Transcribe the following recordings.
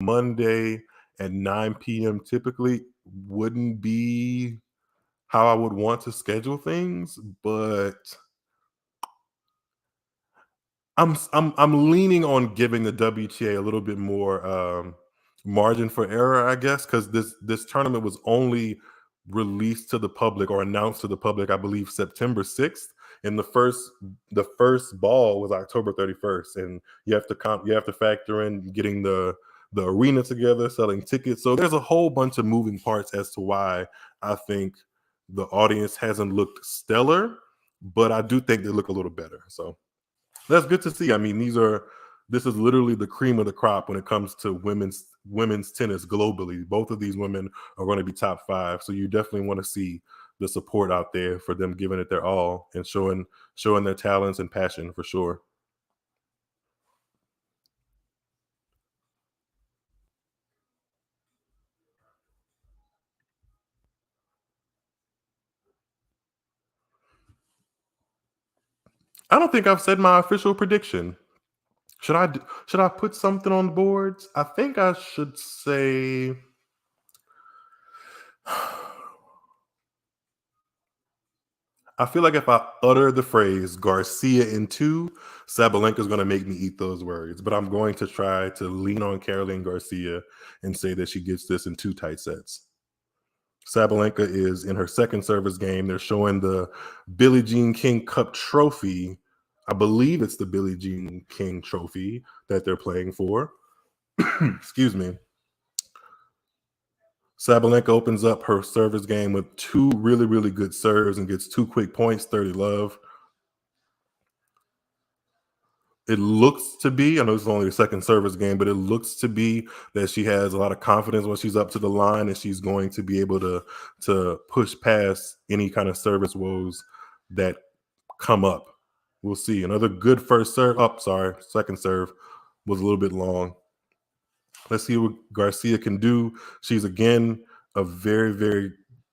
Monday at 9 p.m. typically wouldn't be how I would want to schedule things, but I'm leaning on giving the WTA a little bit more margin for error, I guess, because this tournament was only released to the public or announced to the public, I believe, September 6th, and the first ball was October 31st, and you have to factor in getting the arena together, selling tickets. So there's a whole bunch of moving parts as to why I think the audience hasn't looked stellar, but I do think they look a little better. So that's good to see. I mean, this is literally the cream of the crop when it comes to women's tennis globally. Both of these women are going to be top five, so you definitely want to see the support out there for them giving it their all and showing their talents and passion for sure. I don't think I've said my official prediction. Should I put something on the boards? I think I should say I feel like if I utter the phrase Garcia in two, Sabalenka is going to make me eat those words. But I'm going to try to lean on Caroline Garcia and say that she gets this in two tight sets. Sabalenka is in her second service game. They're showing the Billie Jean King Cup trophy. I believe it's the Billie Jean King trophy that they're playing for. Excuse me. Sabalenka opens up her service game with two really, really good serves and gets 2 quick points, 30 love. It looks to be, I know it's only the second service game, but it looks to be that she has a lot of confidence when she's up to the line and she's going to be able to push past any kind of service woes that come up. We'll see. Another good first serve. Oh, sorry. Second serve was a little bit long. Let's see what Garcia can do. She's again a very, very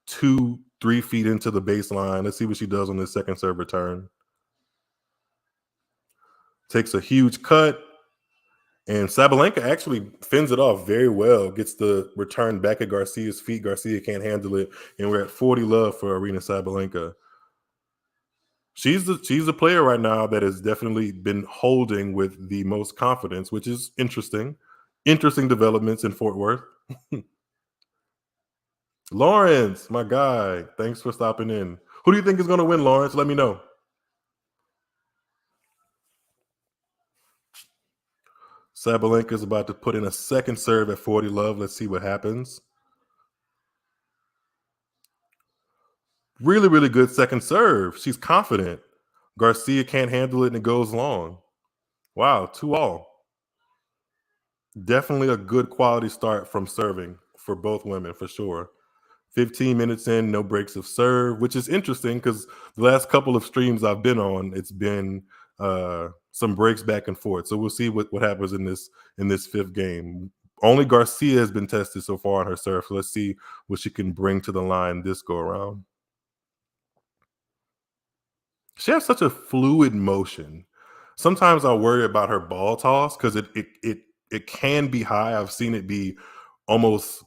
2-3 feet into the baseline. Let's see what she does on this second serve return. Takes a huge cut. And Sabalenka actually fends it off very well, gets the return back at Garcia's feet. Garcia can't handle it. And we're at 40 love for Aryna Sabalenka. She's the player right now that has definitely been holding with the most confidence, which is interesting. Interesting developments in Fort Worth. Lawrence, my guy, thanks for stopping in. Who do you think is going to win, Lawrence? Let me know. Sabalenka is about to put in a second serve at 40 love. Let's see what happens. Really, really good second serve. She's confident. Garcia can't handle it and it goes long. Wow, 2-all. Definitely a good quality start from serving for both women, for sure. 15 minutes in, no breaks of serve, which is interesting because the last couple of streams I've been on, it's been some breaks back and forth. So we'll see what happens in this fifth game. Only Garcia has been tested so far on her serve. So let's see what she can bring to the line this go around. She has such a fluid motion. Sometimes I worry about her ball toss because it can be high. I've seen it be almost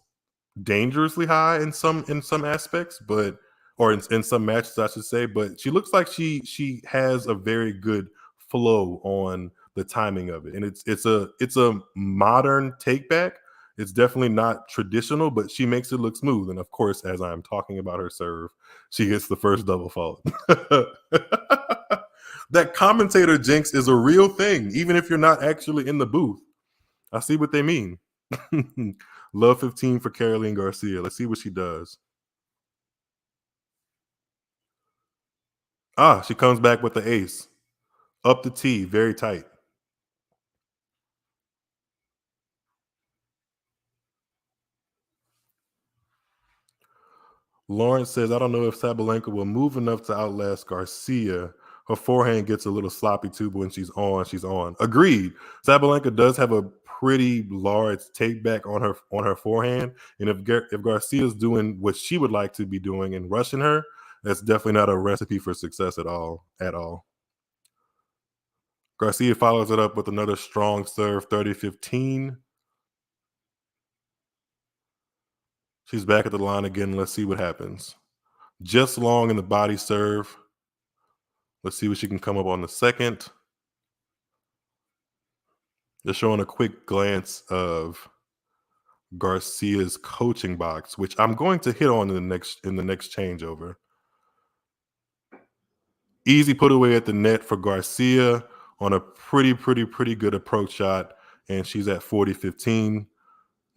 dangerously high in some aspects, but or in some matches, I should say. But she looks like she has a very good flow on the timing of it, and it's a modern take back. It's definitely not traditional, but she makes it look smooth. And of course, as I'm talking about her serve, she hits the first double fault. That commentator jinx is a real thing, even if you're not actually in the booth. I see what they mean. Love 15 for Caroline Garcia. Let's see what she does. She comes back with the ace. Up the tee, very tight. Lawrence says, I don't know if Sabalenka will move enough to outlast Garcia. Her forehand gets a little sloppy too, but when she's on, she's on. Agreed. Sabalenka does have a pretty large take back on her forehand. And if Garcia's doing what she would like to be doing and rushing her, that's definitely not a recipe for success at all. At all. Garcia follows it up with another strong serve, 30-15. She's back at the line again. Let's see what happens. Just long in the body serve. Let's see what she can come up on the second. Just showing a quick glance of Garcia's coaching box, which I'm going to hit on in the next changeover. Easy put away at the net for Garcia on a pretty good approach shot, and she's at 40-15.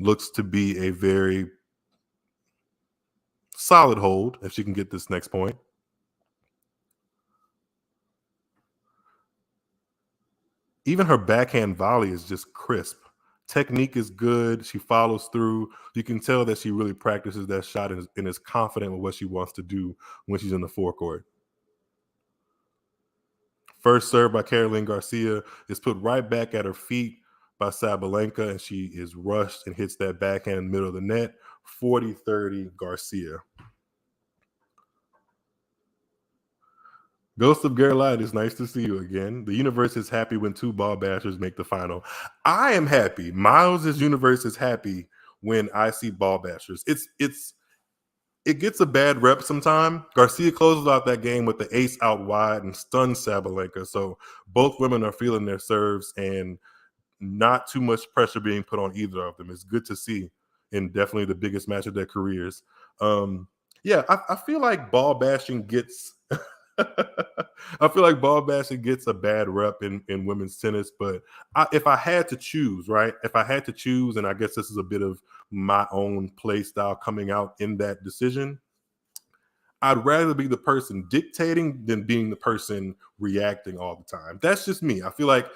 Looks to be a very solid hold if she can get this next point. Even her backhand volley is just crisp. Technique is good. She follows through. You can tell that she really practices that shot and is confident with what she wants to do when she's in the forecourt. First serve by Caroline Garcia is put right back at her feet by Sabalenka, and she is rushed and hits that backhand in the middle of the net. 40-30 Garcia. Ghost of Caroline, it's nice to see you again. The universe is happy when two ball bashers make the final. I am happy. Miles' universe is happy when I see ball bashers. It gets a bad rep sometime. Garcia closes out that game with the ace out wide and stuns Sabalenka. So both women are feeling their serves and not too much pressure being put on either of them. It's good to see in definitely the biggest match of their careers. I feel like ball bashing gets I feel like ball bashing gets a bad rep in women's tennis, but if I had to choose, right? If I had to choose, and I guess this is a bit of my own play style coming out in that decision, I'd rather be the person dictating than being the person reacting all the time. That's just me. I feel like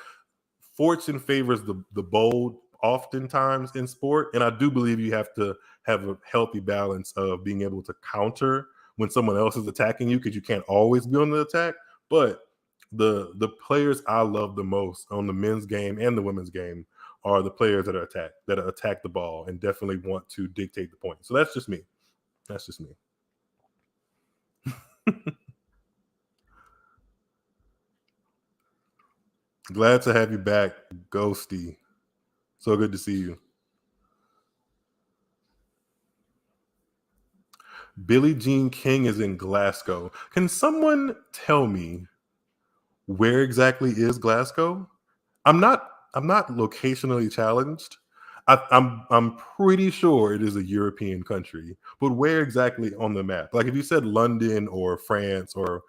fortune favors the bold oftentimes in sport, and I do believe you have to have a healthy balance of being able to counter when someone else is attacking you, because you can't always be on the attack. But the players I love the most on the men's game and the women's game are the players that attack the ball and definitely want to dictate the point. So that's just me. That's just me. Glad to have you back, Ghosty. So good to see you. Billie Jean King is in Glasgow. Can someone tell me where exactly is Glasgow? I'm not locationally challenged. I'm pretty sure it is a European country, but where exactly on the map? Like if you said London or France or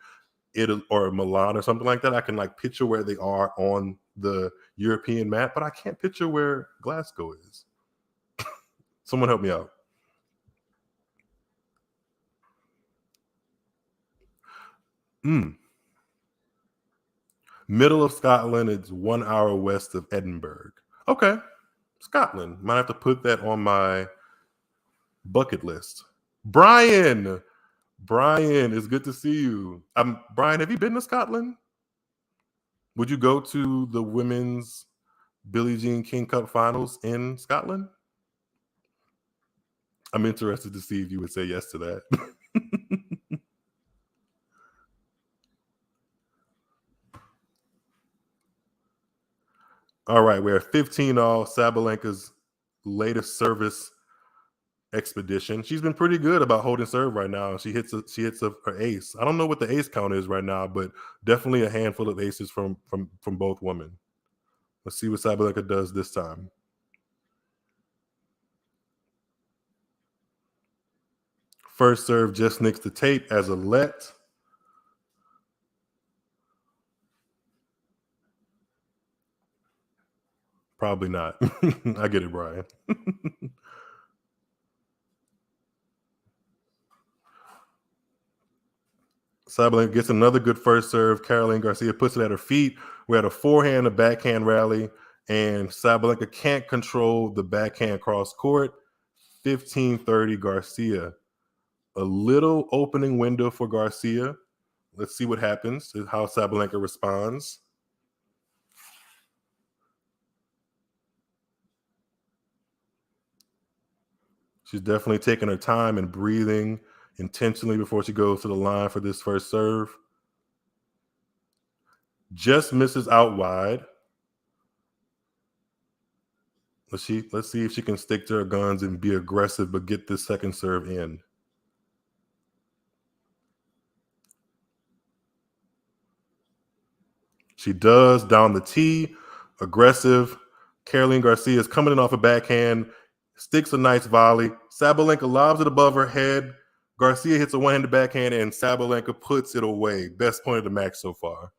Italy or Milan or something like that, I can like picture where they are on the European map, but I can't picture where Glasgow is. Someone help me out. Middle of Scotland. It's 1 hour west of Edinburgh. Okay, Scotland. Might have to put that on my bucket list. Brian, it's good to see you. Brian, have you been to Scotland? Would you go to the women's Billie Jean King Cup finals in Scotland? I'm interested to see if you would say yes to that. All right, we're 15 all. Sabalenka's latest service expedition. She's been pretty good about holding serve right now. She hits her ace. I don't know what the ace count is right now, but definitely a handful of aces from both women. Let's see what Sabalenka does this time. First serve just nicks the tape as a let. Probably not. I get it, Brian. Sabalenka gets another good first serve. Caroline Garcia puts it at her feet. We had a forehand, a backhand rally, and Sabalenka can't control the backhand cross court. 15-30 Garcia. A little opening window for Garcia. Let's see what happens, how Sabalenka responds. She's definitely taking her time and breathing intentionally before she goes to the line for this first serve. Just misses out wide. Let's see if she can stick to her guns and be aggressive, but get this second serve in. She does down the tee, aggressive. Caroline Garcia is coming in off a backhand, sticks a nice volley. Sabalenka lobs it above her head. Garcia hits a one-handed backhand, and Sabalenka puts it away. Best point of the match so far.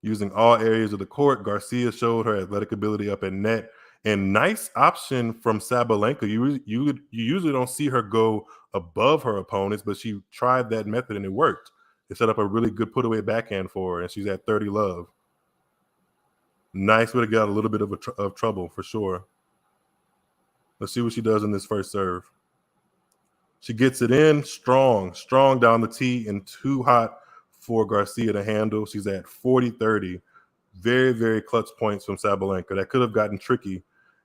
Using all areas of the court, Garcia showed her athletic ability up in net. And nice option from Sabalenka. You usually don't see her go above her opponents, but she tried that method and it worked. It set up a really good put away backhand for her, and she's at 30 love. Nice way to get out a little bit of trouble for sure. Let's see what she does in this first serve. She gets it in strong down the tee and too hot for Garcia to handle. She's at 40-30. Very, very clutch points from Sabalenka. That could have gotten tricky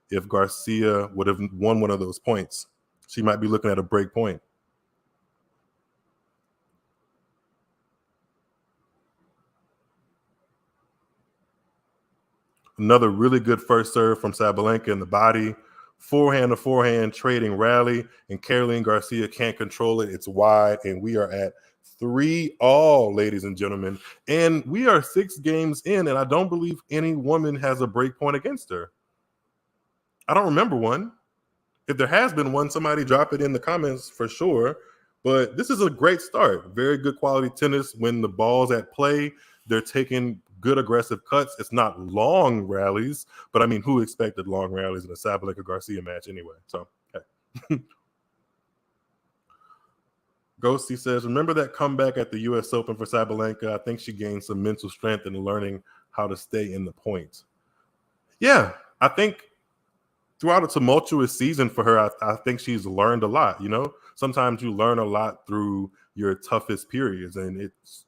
if Garcia would have won one of those points. She might be looking at a break point. Another really good first serve from Sabalenka in the body. Forehand to forehand trading rally, and Caroline Garcia can't control it. It's wide, and we are at 3-all, ladies and gentlemen. And we are 6 games in, and I don't believe any woman has a break point against her. I don't remember one. If there has been one, somebody drop it in the comments for sure. But this is a great start. Very good quality tennis. When the ball's at play, they're taking good aggressive cuts. It's not long rallies, but I mean, who expected long rallies in a Sabalenka Garcia match anyway? So, okay. Ghosty says, remember that comeback at the U.S. Open for Sabalenka? I think she gained some mental strength in learning how to stay in the point. Yeah, I think throughout a tumultuous season for her, I think she's learned a lot. You know, sometimes you learn a lot through your toughest periods, and it's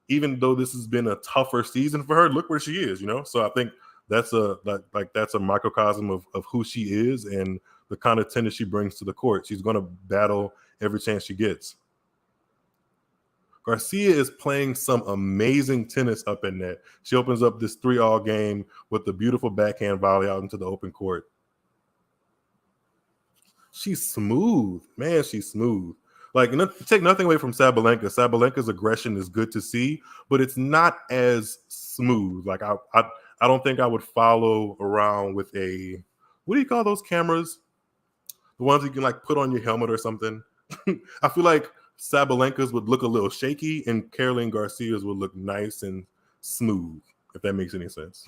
even though this has been a tougher season for her, look where she is. You know, so I think that's that's a microcosm of who she is and the kind of tennis she brings to the court. She's going to battle every chance she gets. Garcia is playing some amazing tennis up in net. She opens up this 3-all game with the beautiful backhand volley out into the open court. She's smooth, man. She's smooth. Like, take nothing away from Sabalenka. Sabalenka's aggression is good to see, but it's not as smooth. Like, I don't think I would follow around with a, what do you call those cameras? The ones you can like put on your helmet or something. I feel like Sabalenka's would look a little shaky, and Caroline Garcia's would look nice and smooth, if that makes any sense.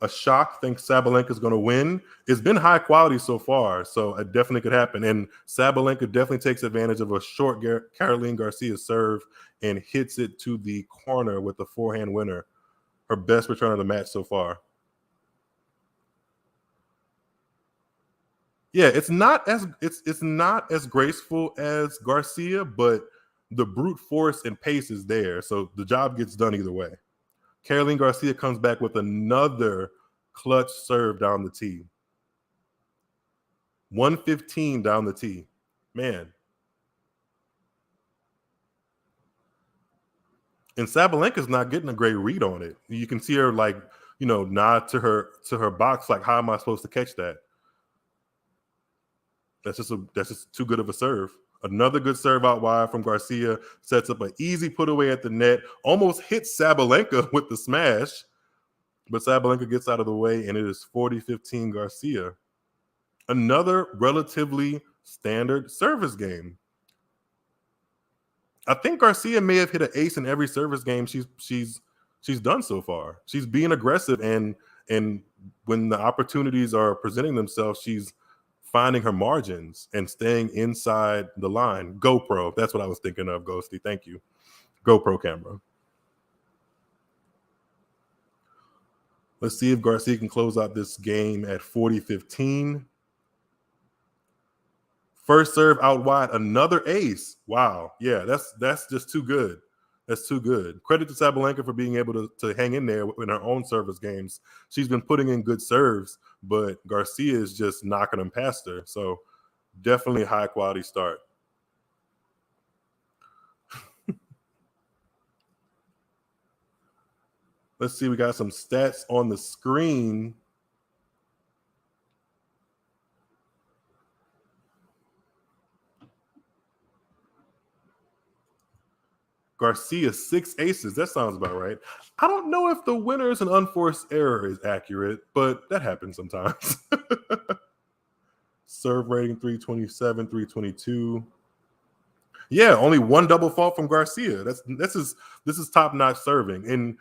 A shock thinks Sabalenka is going to win. It's been high quality so far, so it definitely could happen. And Sabalenka definitely takes advantage of a short Caroline Garcia serve and hits it to the corner with the forehand winner. Her best return of the match so far. Yeah, it's not as graceful as Garcia, but the brute force and pace is there, so the job gets done either way. Caroline Garcia comes back with another clutch serve down the tee. 115 down the tee. Man. And Sabalenka's not getting a great read on it. You can see her like, nod to her box like, how am I supposed to catch that? That's just too good of a serve. Another good serve out wide from Garcia sets up an easy put away at the net. Almost hits Sabalenka with the smash, but Sabalenka gets out of the way, and it is 40-15 Garcia. Another relatively standard service game. I think Garcia may have hit an ace in every service game she's done so far. She's being aggressive, and when the opportunities are presenting themselves, she's finding her margins and staying inside the line. GoPro, that's what I was thinking of, Ghosty. Thank you. GoPro camera. Let's see if Garcia can close out this game at 40-15. First serve out wide, another ace. Wow. Yeah, that's just too good. That's too good. Credit to Sabalenka for being able to hang in there in her own service games. She's been putting in good serves, but Garcia is just knocking them past her. So definitely a high quality start. Let's see. We got some stats on the screen. Garcia, 6 aces. That sounds about right. I don't know if the winner is an unforced error is accurate, but that happens sometimes. Serve rating 327, 322. Yeah, only one double fault from Garcia. This is top notch serving. And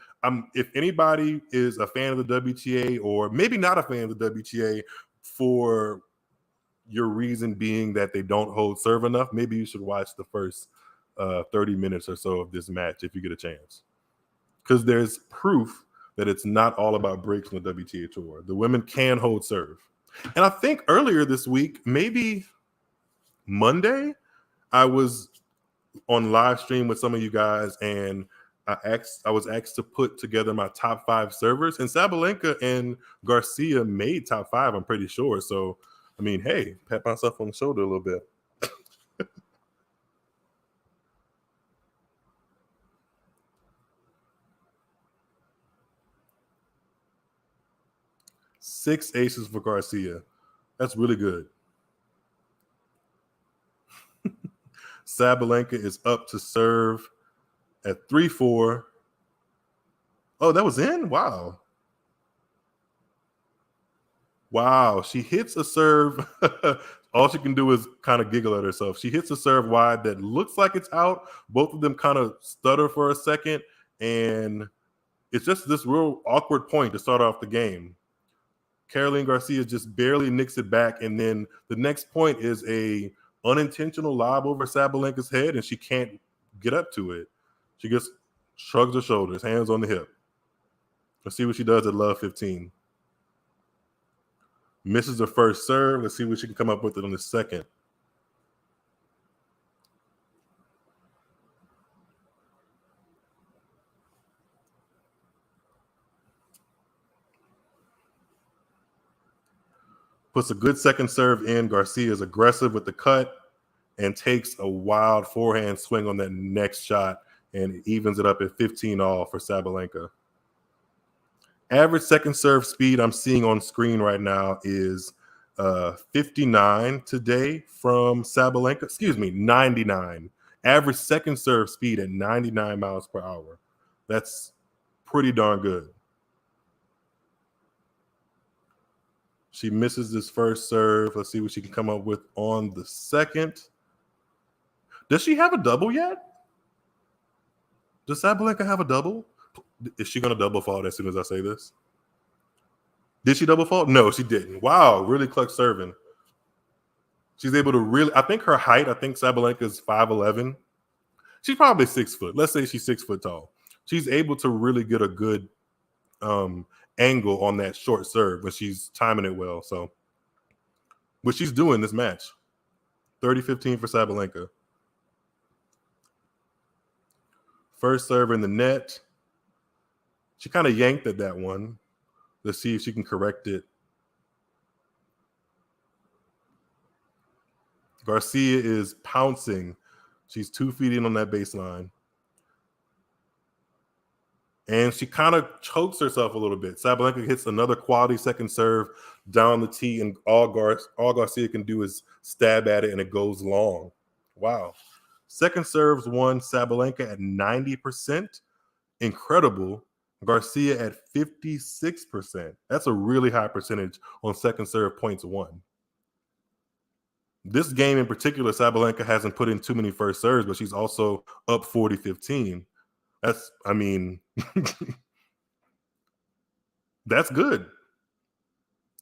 if anybody is a fan of the WTA or maybe not a fan of the WTA for your reason being that they don't hold serve enough, maybe you should watch the first 30 minutes or so of this match if you get a chance. Because there's proof that it's not all about breaks on the WTA tour. The women can hold serve. And I think earlier this week, maybe Monday, I was on live stream with some of you guys, and I was asked to put together my top 5 servers, and Sabalenka and Garcia made top 5, I'm pretty sure. So, I mean, hey, pat myself on the shoulder a little bit. 6 aces for Garcia. That's really good. Sabalenka is up to serve at 3-4. Oh, that was in? Wow. Wow. She hits a serve. All she can do is kind of giggle at herself. She hits a serve wide that looks like it's out. Both of them kind of stutter for a second. And it's just this real awkward point to start off the game. Caroline Garcia just barely nicks it back. And then the next point is a unintentional lob over Sabalenka's head, and she can't get up to it. She just shrugs her shoulders, hands on the hip. Let's see what she does at love 15. Misses her first serve. Let's see what she can come up with it on the second. Puts a good second serve in. Garcia is aggressive with the cut and takes a wild forehand swing on that next shot and evens it up at 15-all for Sabalenka. Average second serve speed I'm seeing on screen right now is 59 today from Sabalenka. Excuse me, 99. Average second serve speed at 99 miles per hour. That's pretty darn good. She misses this first serve. Let's see what she can come up with on the second. Does she have a double yet? Does Sabalenka have a double? Is she going to double fault as soon as I say this? Did she double fault? No, she didn't. Wow, really clutch serving. She's able to really, I think her height, I think Sabalenka is 5'11". She's probably 6 foot. Let's say she's 6 foot tall. She's able to really get a good angle on that short serve when she's timing it well. So, what she's doing this match, 30-15 for Sabalenka. First serve in the net. She kind of yanked at that one. Let's see if she can correct it. Garcia is pouncing. She's 2 feet in on that baseline. And she kind of chokes herself a little bit. Sabalenka hits another quality second serve down the tee, and all Garcia can do is stab at it, and it goes long. Wow. Second serves won. Sabalenka at 90%. Incredible. Garcia at 56%. That's a really high percentage on second serve points won. This game in particular, Sabalenka hasn't put in too many first serves, but she's also up 40-15. That's, I mean, that's good.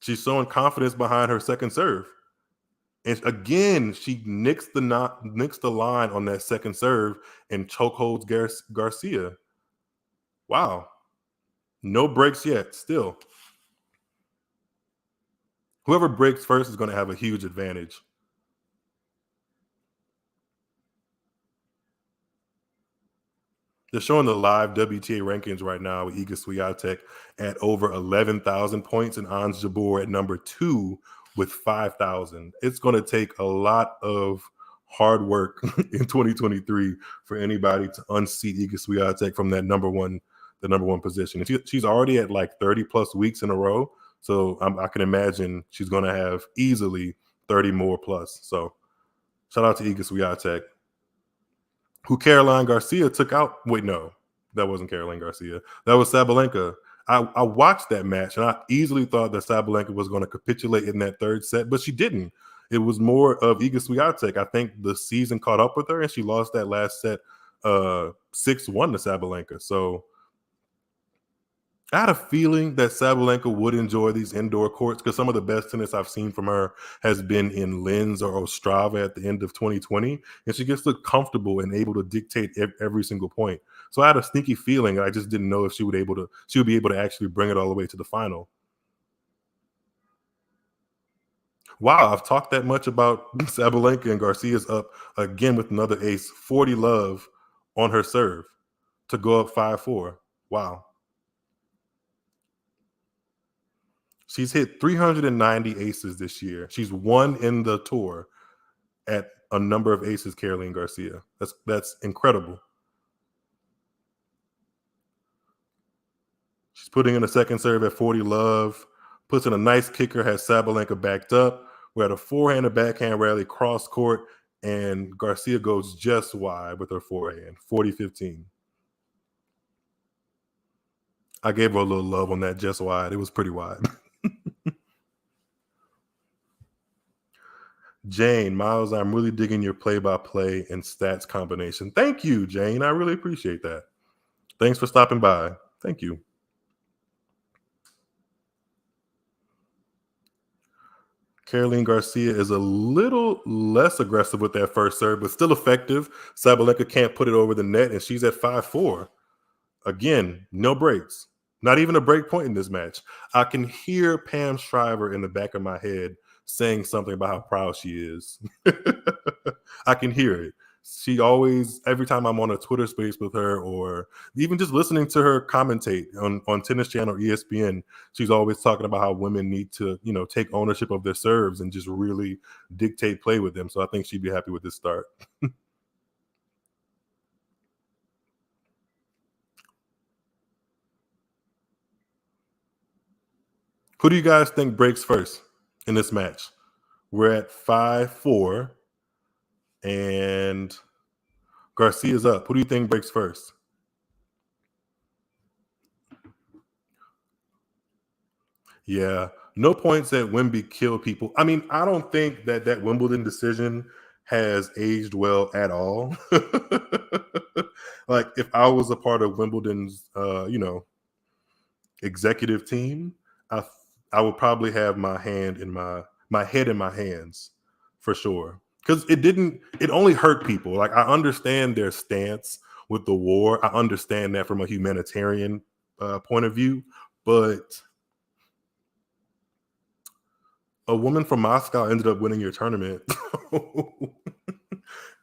She's showing confidence behind her second serve. And again, she nicks the line on that second serve and chokeholds Garcia. Wow. No breaks yet, still. Whoever breaks first is going to have a huge advantage. They're showing the live WTA rankings right now with Iga Swiatek at over 11,000 points and Ons Jabeur at number 2 with 5,000. It's going to take a lot of hard work in 2023 for anybody to unseat Iga Swiatek from that number 1 the number one position. And she's already at like 30 plus weeks in a row. So I can imagine she's going to have easily 30 more plus. So shout out to Iga Swiatek, who Caroline Garcia took out. Wait, no, that wasn't Caroline Garcia. That was Sabalenka. I watched that match, and I easily thought that Sabalenka was going to capitulate in that third set, but she didn't. It was more of Iga Swiatek. I think the season caught up with her, and she lost that last set 6-1 to Sabalenka. So I had a feeling that Sabalenka would enjoy these indoor courts because some of the best tennis I've seen from her has been in Linz or Ostrava at the end of 2020, and she gets look comfortable and able to dictate every single point. So I had a sneaky feeling. I just didn't know if she would be able to actually bring it all the way to the final. Wow, I've talked that much about Sabalenka, and Garcia's up again with another ace, 40 love on her serve to go up 5-4. Wow. She's hit 390 aces this year. She's won in the tour at a number of aces, Caroline Garcia. That's incredible. She's putting in a second serve at 40 love, puts in a nice kicker, has Sabalenka backed up. We're at a forehand and backhand rally cross court, and Garcia goes just wide with her forehand, 40-15. I gave her a little love on that just wide. It was pretty wide. Jane, Miles, I'm really digging your play-by-play and stats combination. Thank you, Jane. I really appreciate that. Thanks for stopping by. Thank you. Caroline Garcia is a little less aggressive with that first serve, but still effective. Sabalenka can't put it over the net, and she's at 5-4. Again, no breaks. Not even a break point in this match. I can hear Pam Shriver in the back of my head saying something about how proud she is. I can hear it. She always, every time I'm on a Twitter space with her, or even just listening to her commentate on Tennis Channel, ESPN, she's always talking about how women need to, take ownership of their serves and just really dictate play with them. So I think she'd be happy with this start. Who do you guys think breaks first in this match? We're at 5-4, and Garcia's up. Who do you think breaks first? Yeah, no points at Wemby kill people. I mean, I don't think that Wimbledon decision has aged well at all. Like, if I was a part of Wimbledon's, executive team, I I would probably have my hand in my head in my hands for sure. Because it only hurt people. Like, I understand their stance with the war. I understand that from a humanitarian point of view, but a woman from Moscow ended up winning your tournament.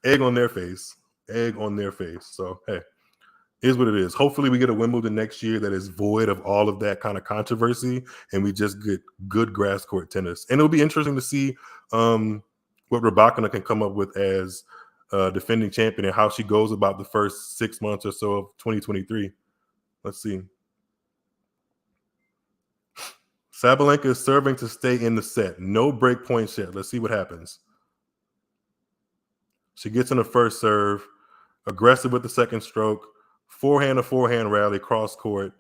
Egg on their face. Egg on their face. So, hey, is what it is. Hopefully we get a Wimbledon next year that is void of all of that kind of controversy, and we just get good grass court tennis. And it'll be interesting to see what Rybakina can come up with as defending champion and how she goes about the first 6 months or so of 2023. Let's see. Sabalenka is serving to stay in the set. No break points yet. Let's see what happens. She gets in the first serve, aggressive with the second stroke, forehand to forehand rally, cross court.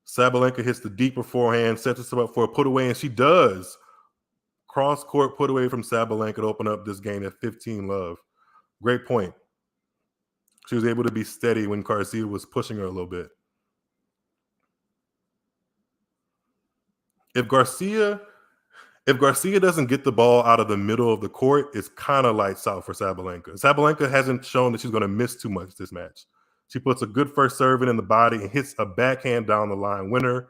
Sabalenka hits the deeper forehand, sets herself up for a put away, and she does. Cross court put away from Sabalenka to open up this game at 15 love. Great point. She was able to be steady when Garcia was pushing her a little bit. If Garcia doesn't get the ball out of the middle of the court, it's kind of lights out for Sabalenka. Sabalenka hasn't shown that she's going to miss too much this match. She puts a good first serve in the body and hits a backhand down the line winner.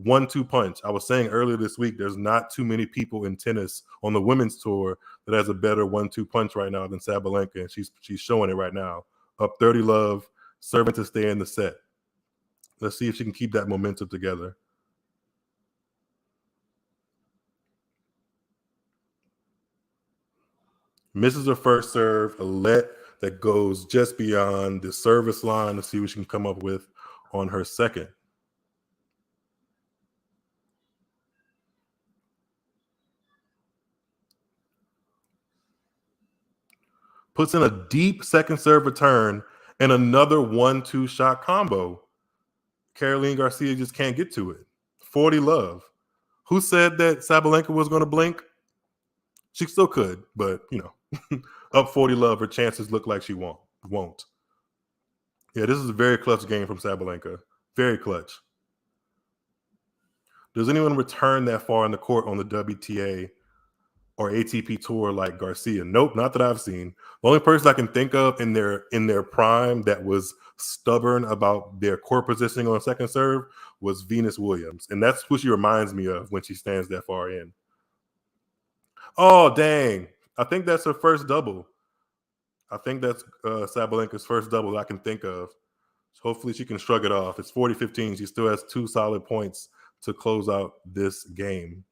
1-2 punch. I was saying earlier this week, there's not too many people in tennis on the women's tour that has a better 1-2 punch right now than Sabalenka, and she's showing it right now. Up 30 love, serving to stay in the set. Let's see if she can keep that momentum together. Misses her first serve, a let that goes just beyond the service line. To see what she can come up with on her second. Puts in a deep second serve return and another 1-2 shot combo. Caroline Garcia just can't get to it. 40 love. Who said that Sabalenka was going to blink? She still could, but, up 40 love, her chances look like she won't. Yeah, this is a very clutch game from Sabalenka. Very clutch. Does anyone return that far in the court on the WTA or ATP tour like Garcia? Nope, not that I've seen. The only person I can think of in their prime that was stubborn about their court positioning on second serve was Venus Williams, and that's who she reminds me of when she stands that far in. Oh, dang. I think that's her first double. I think that's Sabalenka's first double I can think of. Hopefully she can shrug it off. It's 40-15. She still has 2 solid points to close out this game.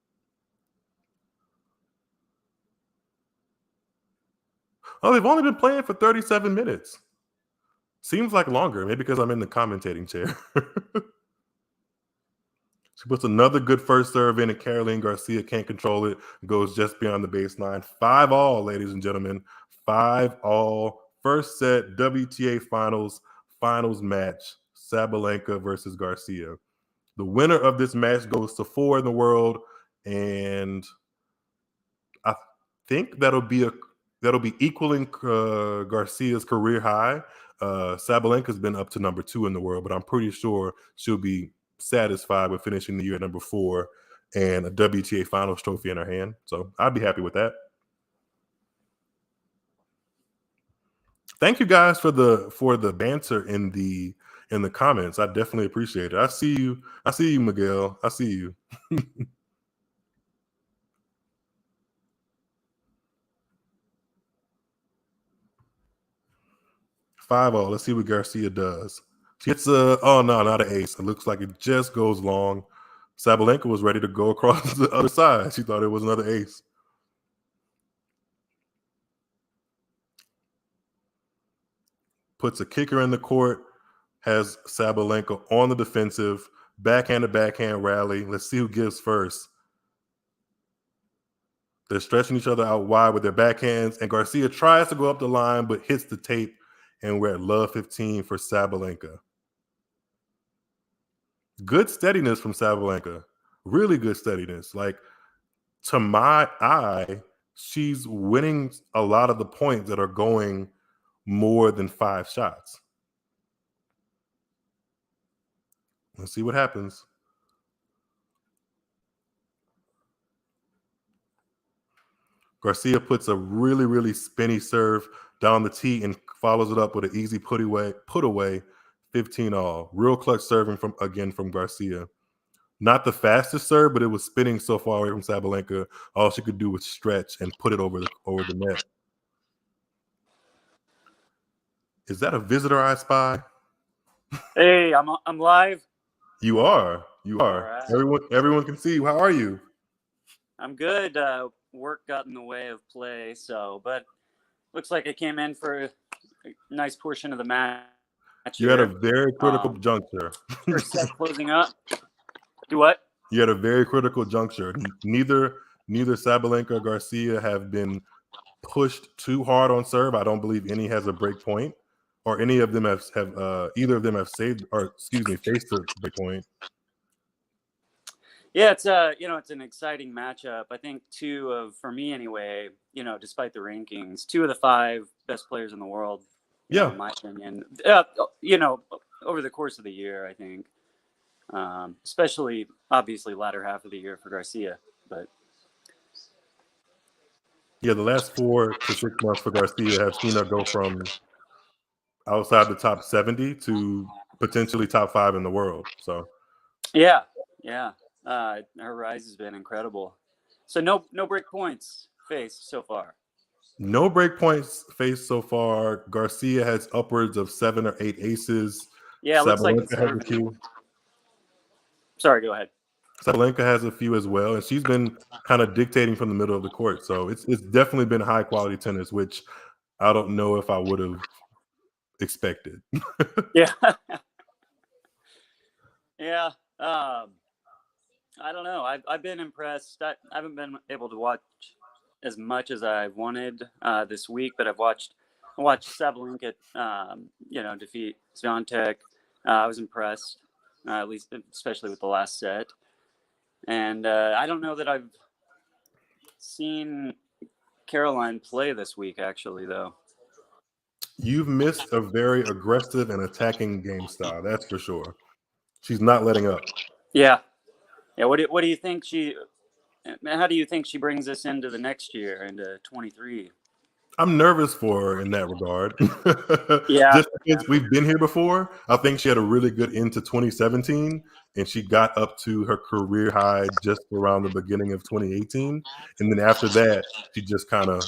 Oh, they've only been playing for 37 minutes. Seems like longer, maybe because I'm in the commentating chair. She puts another good first serve in, and Caroline Garcia can't control it. Goes just beyond the baseline. 5-all, ladies and gentlemen. 5-all. First set, WTA finals match. Sabalenka versus Garcia. The winner of this match goes to 4 in the world, and I think that'll be equaling Garcia's career high. Sabalenka's been up to number 2 in the world, but I'm pretty sure she'll be satisfied with finishing the year at number 4 and a WTA finals trophy in her hand. So I'd be happy with that. Thank you guys for the banter in the comments. I definitely appreciate it. I see you, Miguel. I see you. 5-0. Let's see what Garcia does. She hits not an ace. It looks like it just goes long. Sabalenka was ready to go across the other side. She thought it was another ace. Puts a kicker in the court, has Sabalenka on the defensive, backhand to backhand rally. Let's see who gives first. They're stretching each other out wide with their backhands, and Garcia tries to go up the line but hits the tape, and we're at love 15 for Sabalenka. Good steadiness from Sabalenka. Really good steadiness. Like, to my eye, she's winning a lot of the points that are going more than 5 shots. Let's see what happens. Garcia puts a really, really spinny serve down the tee and follows it up with an easy put away, 15-all. Real clutch serving from Garcia. Not the fastest serve, but it was spinning so far away from Sabalenka. All she could do was stretch and put it over the net. Is that a visitor I spy? Hey, I'm live. You are. Right. Everyone can see you. How are you? I'm good. Work got in the way of play, but looks like I came in for a nice portion of the match. You're at a very critical juncture. First set closing up. Do what? You're at a very critical juncture. Neither Sabalenka or Garcia have been pushed too hard on serve. I don't believe any has a break point, or any of them have either of them have faced the break point. Yeah, it's it's an exciting matchup. I think for me anyway, despite the rankings, 2 of the 5 best players in the world. In my opinion, over the course of the year, I think, especially obviously latter half of the year for Garcia, but. Yeah, the last 4 to 6 months for Garcia have seen her go from outside the top 70 to potentially top 5 in the world. So. Yeah. Her rise has been incredible. So no break points faced so far. No break points faced so far. Garcia has upwards of 7 or 8 aces. Yeah, it looks like it's has a few. Sorry, go ahead. Sabalenka has a few as well, and she's been kind of dictating from the middle of the court. So it's definitely been high quality tennis, which I don't know if I would have expected. Yeah. Yeah. I don't know. I've been impressed. I haven't been able to watch as much as I wanted this week, but I watched Sabalenka, defeat Swiatek. I was impressed, at least especially with the last set. And I don't know that I've seen Caroline play this week, actually, though. You've missed a very aggressive and attacking game style. That's for sure. She's not letting up. Yeah. Yeah. What do you think how do you think she brings us into the next year, into 23? I'm nervous for her in that regard. Yeah. Just because we've been here before, I think she had a really good into 2017, and she got up to her career high just around the beginning of 2018. And then after that, she just kind of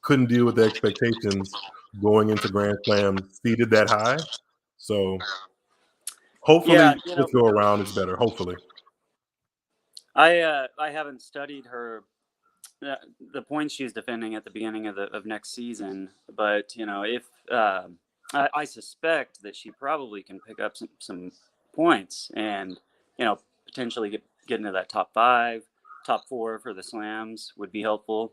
couldn't deal with the expectations going into Grand Slam seated that high. So hopefully Yeah. this go around it's better. Hopefully. I haven't studied her the points she's defending at the beginning of next season, but if I suspect that she probably can pick up some points and potentially get into that top 5, top 4 for the slams would be helpful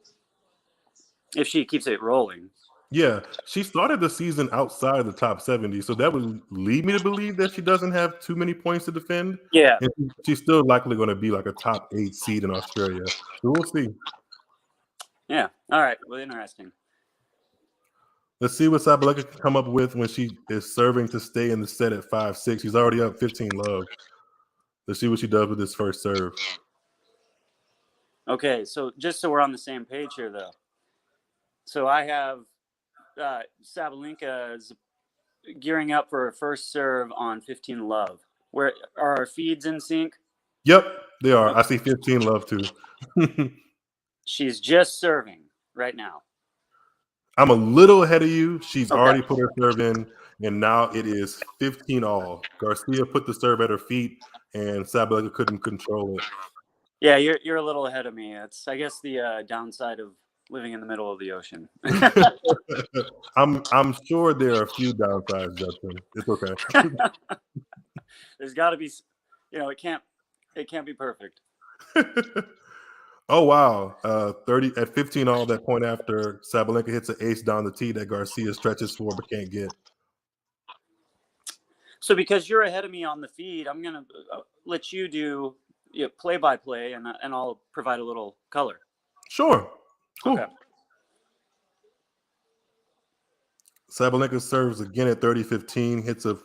if she keeps it rolling. Yeah, she started the season outside of the top 70, so that would lead me to believe that she doesn't have too many points to defend, Yeah. and she's still likely gonna be like a top 8 seed in Australia. So we'll see. Yeah. All right. Well, interesting. Let's see what Sabalenka can come up with when she is serving to stay in the set at 5-6. She's already up 15 love. Let's see what she does with this first serve. Okay. So just so we're on the same page here, though. So I have Sabalenka's gearing up for her first serve on 15 love. Where are our feeds in sync? Yep, they are. Okay. I see 15 love too. She's just serving right now. I'm a little ahead of you. She's Okay. already put her serve in, and now it is 15 all. Garcia put the serve at her feet, and Sabalenka couldn't control it. Yeah, you're a little ahead of me. It's, I guess, the downside of living in the middle of the ocean. I'm sure there are a few downsides, Justin. It's okay. There's got to be, it can't be perfect. Oh wow, 30 at 15 all. That point after Sabalenka hits an ace down the tee that Garcia stretches for but can't get. So because you're ahead of me on the feed, I'm gonna let you do play by play, and I'll provide a little color. Sure, cool. Okay. Sabalenka serves again at 30-15, hits a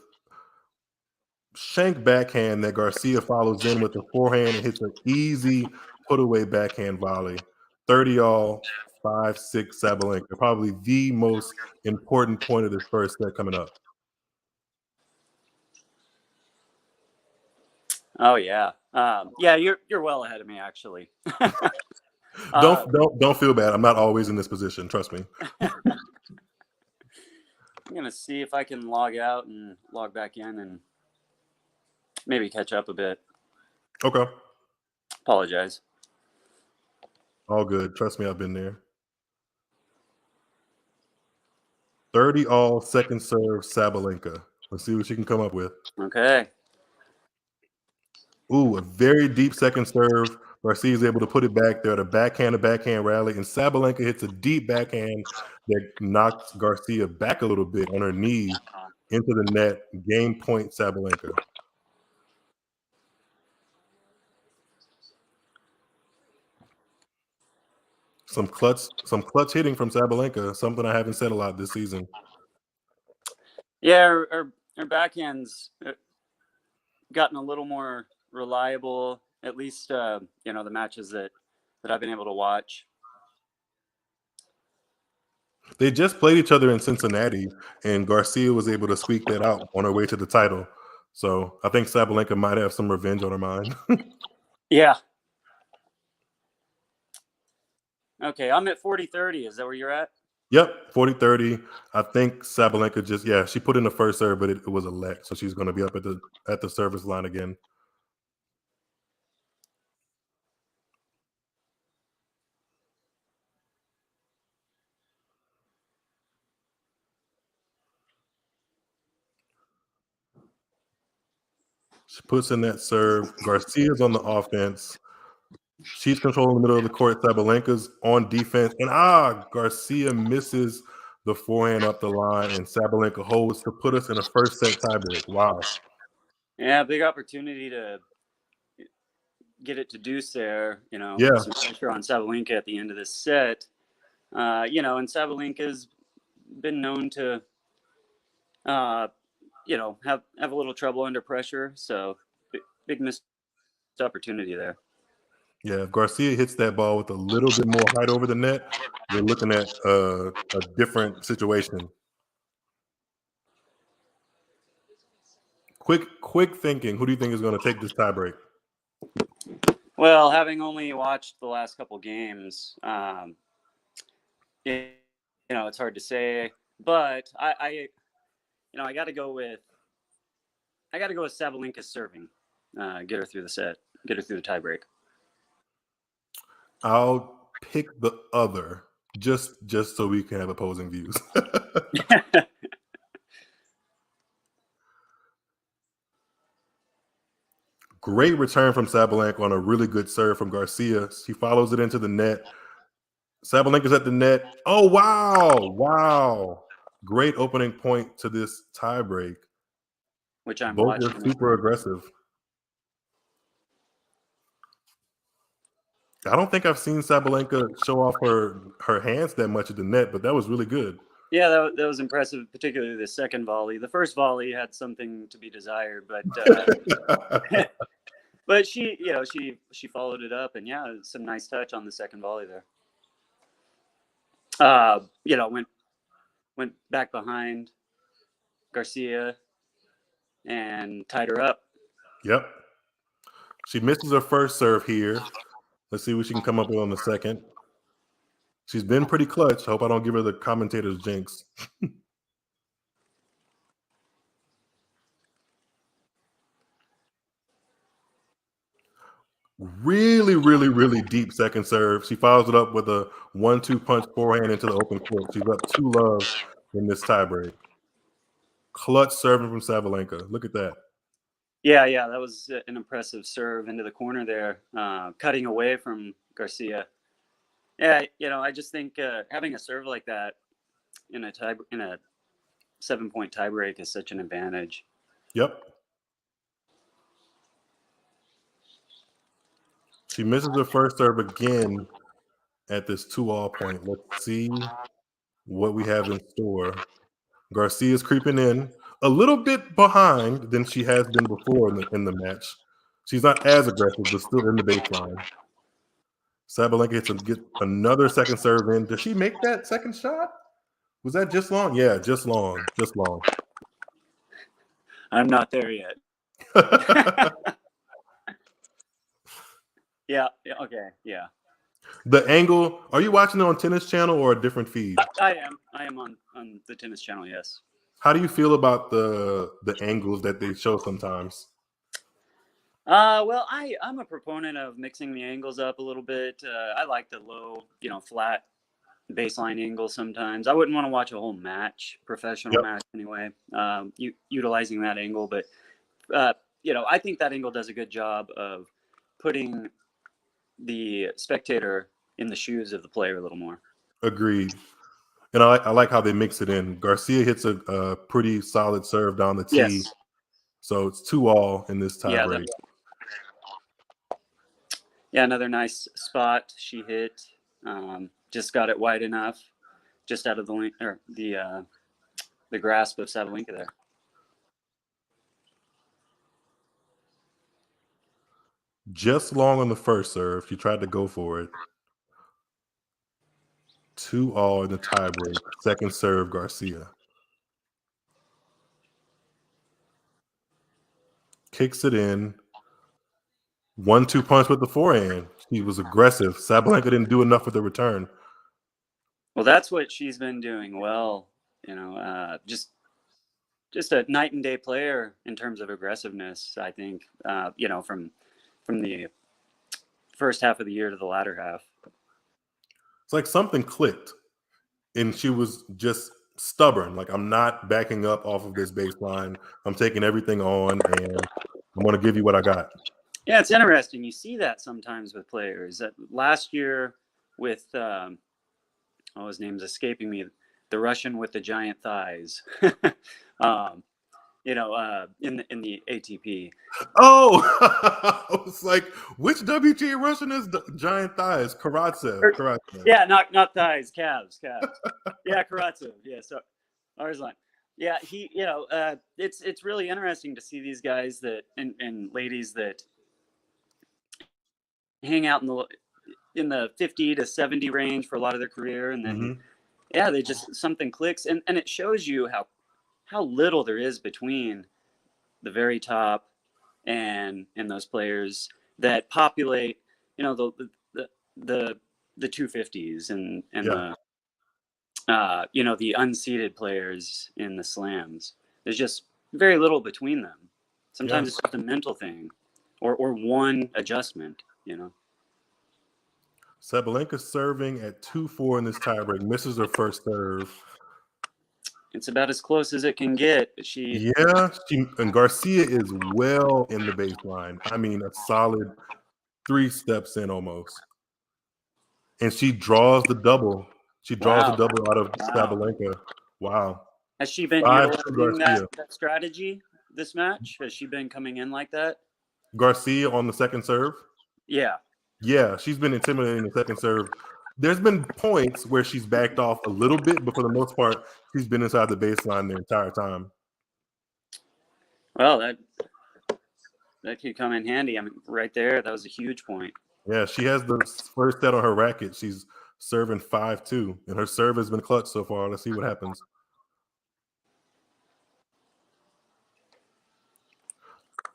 shank backhand that Garcia follows in with a forehand and hits an easy put away backhand volley. 30 all, 5-6 Sabalenka. Probably the most important point of this first set coming up. Oh yeah, yeah. You're well ahead of me, actually. Don't feel bad. I'm not always in this position. Trust me. I'm gonna see if I can log out and log back in and maybe catch up a bit. Okay. Apologize. All good. Trust me, I've been there. 30 all, second serve, Sabalenka. Let's see what she can come up with. Okay. Ooh, a very deep second serve. Garcia is able to put it back there. The backhand to backhand rally, and Sabalenka hits a deep backhand that knocks Garcia back a little bit on her knee into the net. Game point, Sabalenka. Some clutch hitting from Sabalenka. Something I haven't said a lot this season. Yeah, her backhand's gotten a little more reliable. At least the matches that I've been able to watch. They just played each other in Cincinnati, and Garcia was able to squeak that out on her way to the title. So I think Sabalenka might have some revenge on her mind. Yeah. Okay, I'm at 40-30. Is that where you're at? Yep, 40-30. I think Sabalenka she put in the first serve, but it was a let, so she's going to be up at the service line again. She puts in that serve. Garcia's on the offense. She's controlling the middle of the court. Sabalenka's on defense. And Garcia misses the forehand up the line, and Sabalenka holds to put us in a first set tiebreak. Wow. Yeah, big opportunity to get it to deuce there. Yeah. Some pressure on Sabalenka at the end of this set. And Sabalenka's been known to, have a little trouble under pressure. So big missed opportunity there. Yeah, if Garcia hits that ball with a little bit more height over the net, we're looking at a different situation. Quick thinking. Who do you think is going to take this tiebreak? Well, having only watched the last couple games, it's hard to say. But I got to go with Sabalenka serving. Get her through the set. Get her through the tiebreak. I'll pick the other, just so we can have opposing views. Great return from Sabalenka on a really good serve from Garcia. She follows it into the net. Sabalenka's at the net. Oh, wow. Great opening point to this tiebreak. Which I'm Both watching. are super aggressive. I don't think I've seen Sabalenka show off her hands that much at the net, but that was really good. Yeah, that was impressive, particularly the second volley. The first volley had something to be desired, but but she followed it up, and some nice touch on the second volley there. Went back behind Garcia and tied her up. Yep. She misses her first serve here. Let's see what she can come up with on the second. She's been pretty clutch. I hope I don't give her the commentator's jinx. Really, really, really deep second serve. She follows it up with a 1-2 punch forehand into the open court. She's up 2-love in this tiebreak. Clutch serving from Sabalenka. Look at that. Yeah, that was an impressive serve into the corner there, cutting away from Garcia. Yeah, I just think having a serve like that in a 7-point tiebreak is such an advantage. Yep. She misses the first serve again at this 2-all point. Let's see what we have in store. Garcia's creeping in a little bit behind than she has been before in the match. She's not as aggressive, but still in the baseline. Sabalenka gets another second serve in. Does she make that second shot? Was that just long? Yeah, just long. I'm not there yet. Yeah. Okay. Yeah. The angle. Are you watching it on Tennis Channel or a different feed? I am on the Tennis Channel. Yes. How do you feel about the angles that they show sometimes? Well, I'm a proponent of mixing the angles up a little bit. I like the low, flat baseline angle sometimes. I wouldn't want to watch a whole match, professional match anyway, utilizing that angle. But, I think that angle does a good job of putting the spectator in the shoes of the player a little more. Agreed. And I like how they mix it in. Garcia hits a pretty solid serve down the tee. Yes. So it's 2-all in this tiebreak. Yeah, another nice spot she hit. Just got it wide enough, just out of the grasp of Sabalenka there. Just long on the first serve. She tried to go for it. 2-all in the tiebreak. Second serve, Garcia. Kicks it in. 1-2 punch with the forehand. She was aggressive. Sabalenka didn't do enough with the return. Well, that's what she's been doing well. Just a night and day player in terms of aggressiveness. I think. From the first half of the year to the latter half. It's like something clicked, and she was just stubborn. Like, I'm not backing up off of this baseline. I'm taking everything on, and I'm going to give you what I got. Yeah, it's interesting. You see that sometimes with players. Last year with, his name's escaping me, the Russian with the giant thighs. In the ATP. Oh, I was like, which WTA Russian has giant thighs? Karatsev. Yeah, not thighs, calves. Yeah, Karatsev. Yeah, so Arslan. Yeah, it's really interesting to see these guys and ladies that hang out in the 50 to 70 range for a lot of their career, and then they just something clicks, and it shows you how little there is between the very top and those players that populate, the 250s and the unseeded players in the slams. There's just very little between them. Sometimes it's just a mental thing, or one adjustment. Sabalenka serving at 2-4 in this tiebreak, misses her first serve. It's about as close as it can get. And Garcia is well in the baseline. I mean, a solid 3 steps in almost. And she draws the double. She draws the double out of Sabalenka. Wow. Has she been utilizing that strategy this match? Has she been coming in like that? Garcia on the second serve? Yeah. Yeah, she's been intimidating the second serve. There's been points where she's backed off a little bit, but for the most part, she's been inside the baseline the entire time. Well, that could come in handy. I mean, right there, that was a huge point. Yeah, she has the first set on her racket. She's serving 5-2, and her serve has been clutch so far. Let's see what happens.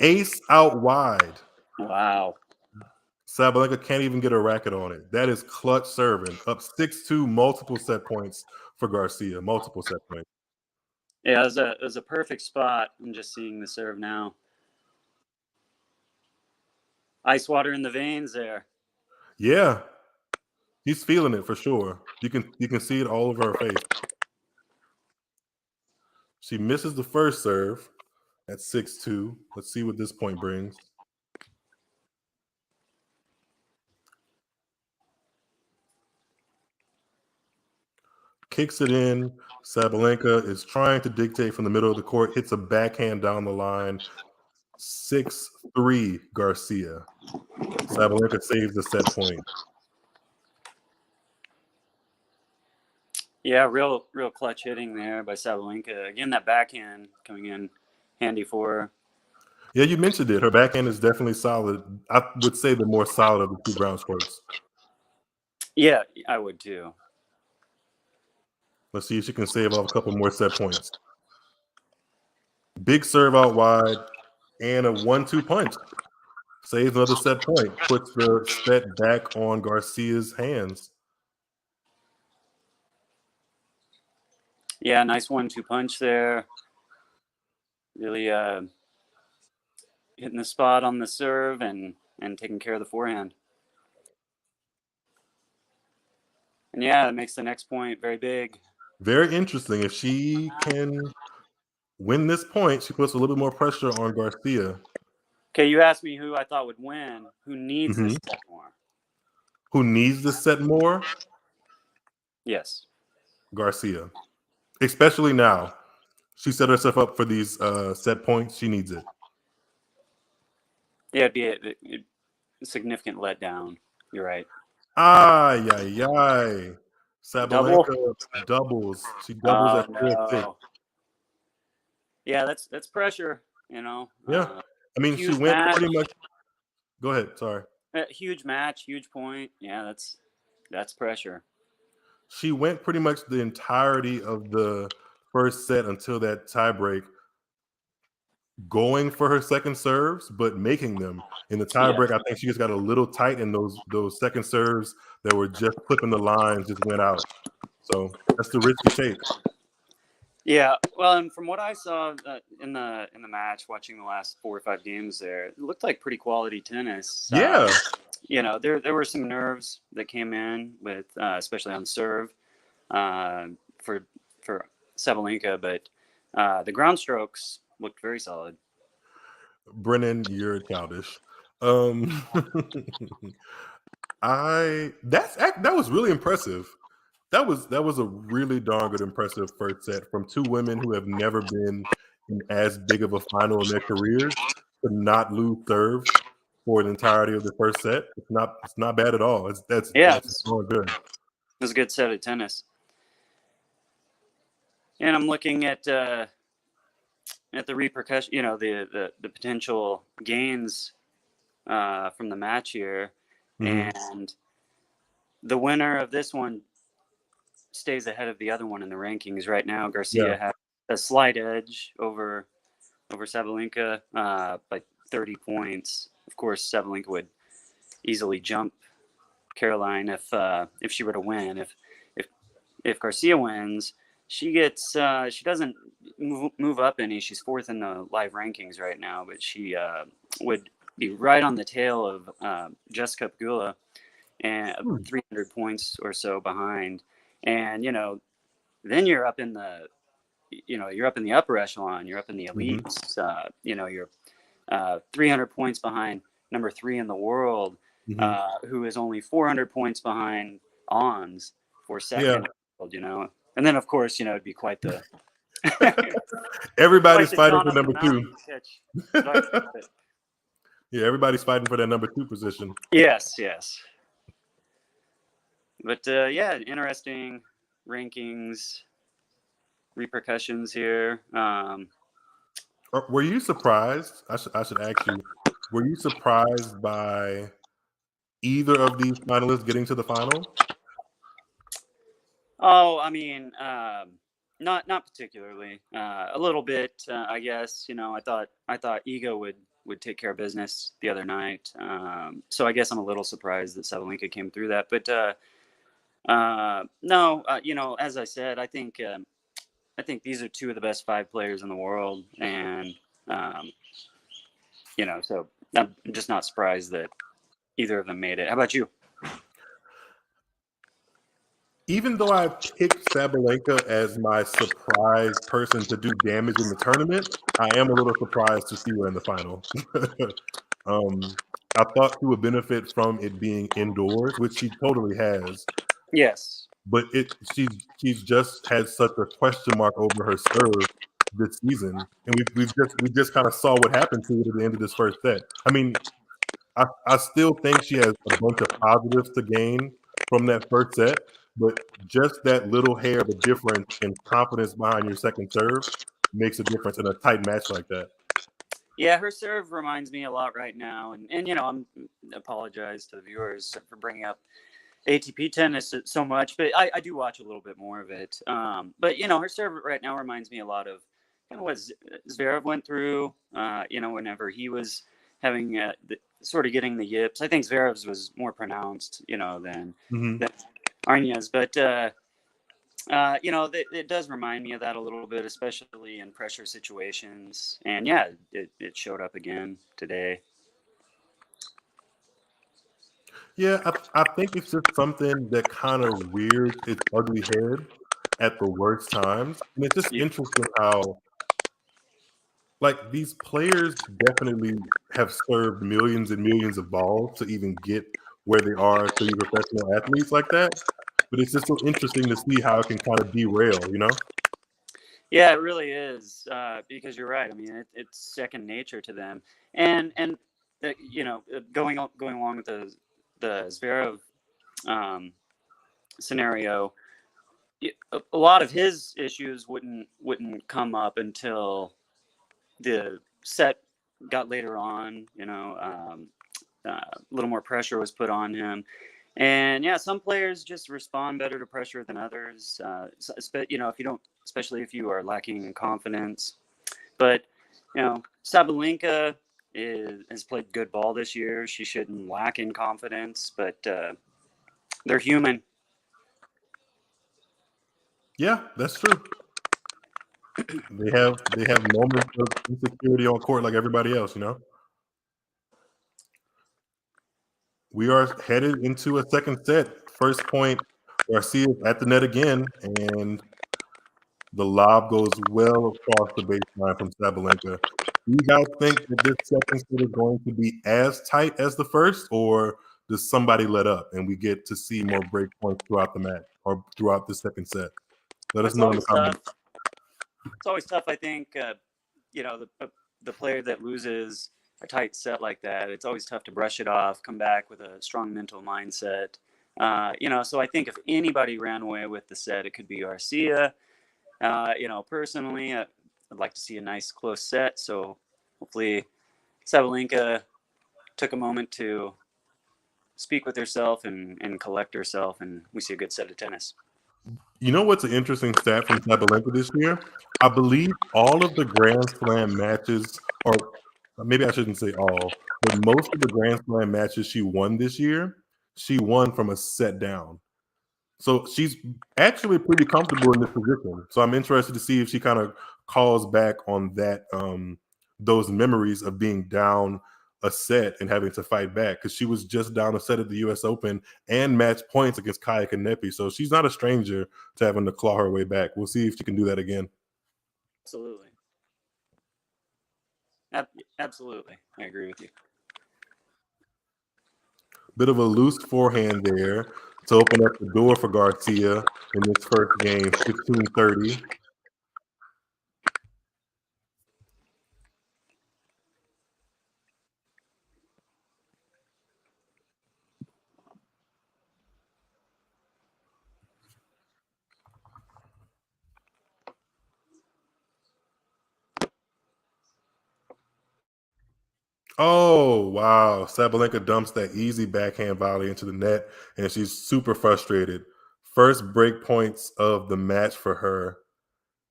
Ace out wide. Wow. Sabalenka can't even get a racket on it. That is clutch serving. Up 6-2, multiple set points for Garcia. Multiple set points. Yeah, it was a perfect spot. I'm just seeing the serve now. Ice water in the veins there. Yeah. He's feeling it for sure. You can see it all over her face. She misses the first serve at 6-2. Let's see what this point brings. Kicks it in. Sabalenka is trying to dictate from the middle of the court. Hits a backhand down the line. 6-3 Garcia. Sabalenka saves the set point. Yeah, real clutch hitting there by Sabalenka. Again, that backhand coming in handy for her. Yeah, you mentioned it. Her backhand is definitely solid. I would say the more solid of the two ground strokes. Yeah, I would too. Let's see if she can save off a couple more set points. Big serve out wide and a 1-2 punch. Saves another set point. Puts the set back on Garcia's hands. Yeah, nice 1-2 punch there. Really hitting the spot on the serve and taking care of the forehand. And yeah, that makes the next point very big. Very interesting. If she can win this point, she puts a little bit more pressure on Garcia. Okay, you asked me who I thought would win. Who needs this set more? Who needs this set more? Yes. Garcia. Especially now. She set herself up for these set points. She needs it. Yeah, it'd be a significant letdown. You're right. Sabalenka doubles. She doubles at 4-6. Yeah, that's pressure, Yeah. I mean, she went pretty much. Go ahead. Sorry. Huge match, huge point. Yeah, that's pressure. She went pretty much the entirety of the first set until that tiebreak, going for her second serves, but making them. In the tiebreak, I think she just got a little tight, and those second serves that were just clipping the lines just went out. So that's the risk you take. Yeah, well, and from what I saw in the match, watching the last 4 or 5 games there, it looked like pretty quality tennis. Yeah. There were some nerves that came in with, especially on serve, for Sabalenka, but the ground strokes looked very solid. Brennan, you're childish. That was really impressive. That was a really darn good impressive first set from two women who have never been in as big of a final in their careers to not lose serves for the entirety of the first set. It's not bad at all. That's all good. It was a good set of tennis. And I'm looking at the repercussion, the potential gains from the match here, and the winner of this one stays ahead of the other one in the rankings right now. Garcia has a slight edge over Sabalenka by 30 points. Of course, Sabalenka would easily jump Caroline if she were to win. If Garcia wins, she doesn't move up any. She's fourth in the live rankings right now, but she would be right on the tail of Jessica Pegula and 300 points or so behind. And then you're up in the upper echelon. You're up in the elites. You're 300 points behind number 3 in the world, who is only 400 points behind Ons for second. And then of course it'd be quite the everybody's fighting for number 2. Yeah, everybody's fighting for that number 2 position. Yes. But interesting rankings, repercussions here. Were you surprised? I should ask you. Were you surprised by either of these finalists getting to the final? Oh, I mean, not particularly. A little bit, I guess. I thought Iga would take care of business the other night. So I guess I'm a little surprised that Sabalenka came through that. But no, as I said, I think these are 2 of the best 5 players in the world, and so I'm just not surprised that either of them made it. How about you? Even though I picked Sabalenka as my surprise person to do damage in the tournament, I am a little surprised to see her in the final. I thought she would benefit from it being indoors, which she totally has. Yes. But she's just had such a question mark over her serve this season, and we just kind of saw what happened to it at the end of this first set. I mean, I still think she has a bunch of positives to gain from that first set, but just that little hair of a difference in confidence behind your second serve makes a difference in a tight match like that. Yeah, her serve reminds me a lot right now, and I'm apologize to the viewers for bringing up ATP tennis so much, but I do watch a little bit more of it. But her serve right now reminds me a lot of kind of what Zverev went through. Whenever he was having sort of getting the yips. I think Zverev's was more pronounced, than Aryna's, but it does remind me of that a little bit, especially in pressure situations. And it showed up again today. Yeah, I think it's just something that kind of rears its ugly head at the worst times. And it's just interesting how, like, these players definitely have served millions and millions of balls to even get where they are to be professional athletes like that. But it's just so interesting to see how it can kind of derail, Yeah, it really is, because you're right. I mean, it's second nature to them. And going along with the Zverev scenario, a lot of his issues wouldn't come up until the set got later on. A little more pressure was put on him, and some players just respond better to pressure than others. If you don't, especially if you are lacking in confidence. But Sabalenka has played good ball this year. She shouldn't lack in confidence, but they're human. Yeah, that's true. They have moments of insecurity on court like everybody else, We are headed into a second set. First point, Garcia's at the net again, and the lob goes well across the baseline from Sabalenka. Do you guys think that this second set is going to be as tight as the first, or does somebody let up and we get to see more break points throughout the match or throughout the second set? Let us know in the comments. It's always tough. I think the player that loses a tight set like that, it's always tough to brush it off, come back with a strong mental mindset. So I think if anybody ran away with the set, it could be Garcia. Personally, I'd like to see a nice close set. So hopefully Sabalenka took a moment to speak with herself and collect herself, and we see a good set of tennis. You know what's an interesting stat from Sabalenka this year? I believe all of the Grand Slam matches, or maybe I shouldn't say all, but most of the Grand Slam matches she won this year, she won from a set down. So she's actually pretty comfortable in this position. So I'm interested to see if she kind of calls back on that, those memories of being down a set and having to fight back, because she was just down a set at the U.S. Open and match points against Kaya Kanepi. So she's not a stranger to having to claw her way back. We'll see if she can do that again. Absolutely. Absolutely. I agree with you. Bit of a loose forehand there to open up the door for Garcia in this first game, 16-30. Oh, wow. Sabalenka dumps that easy backhand volley into the net, and she's super frustrated. First break points of the match for her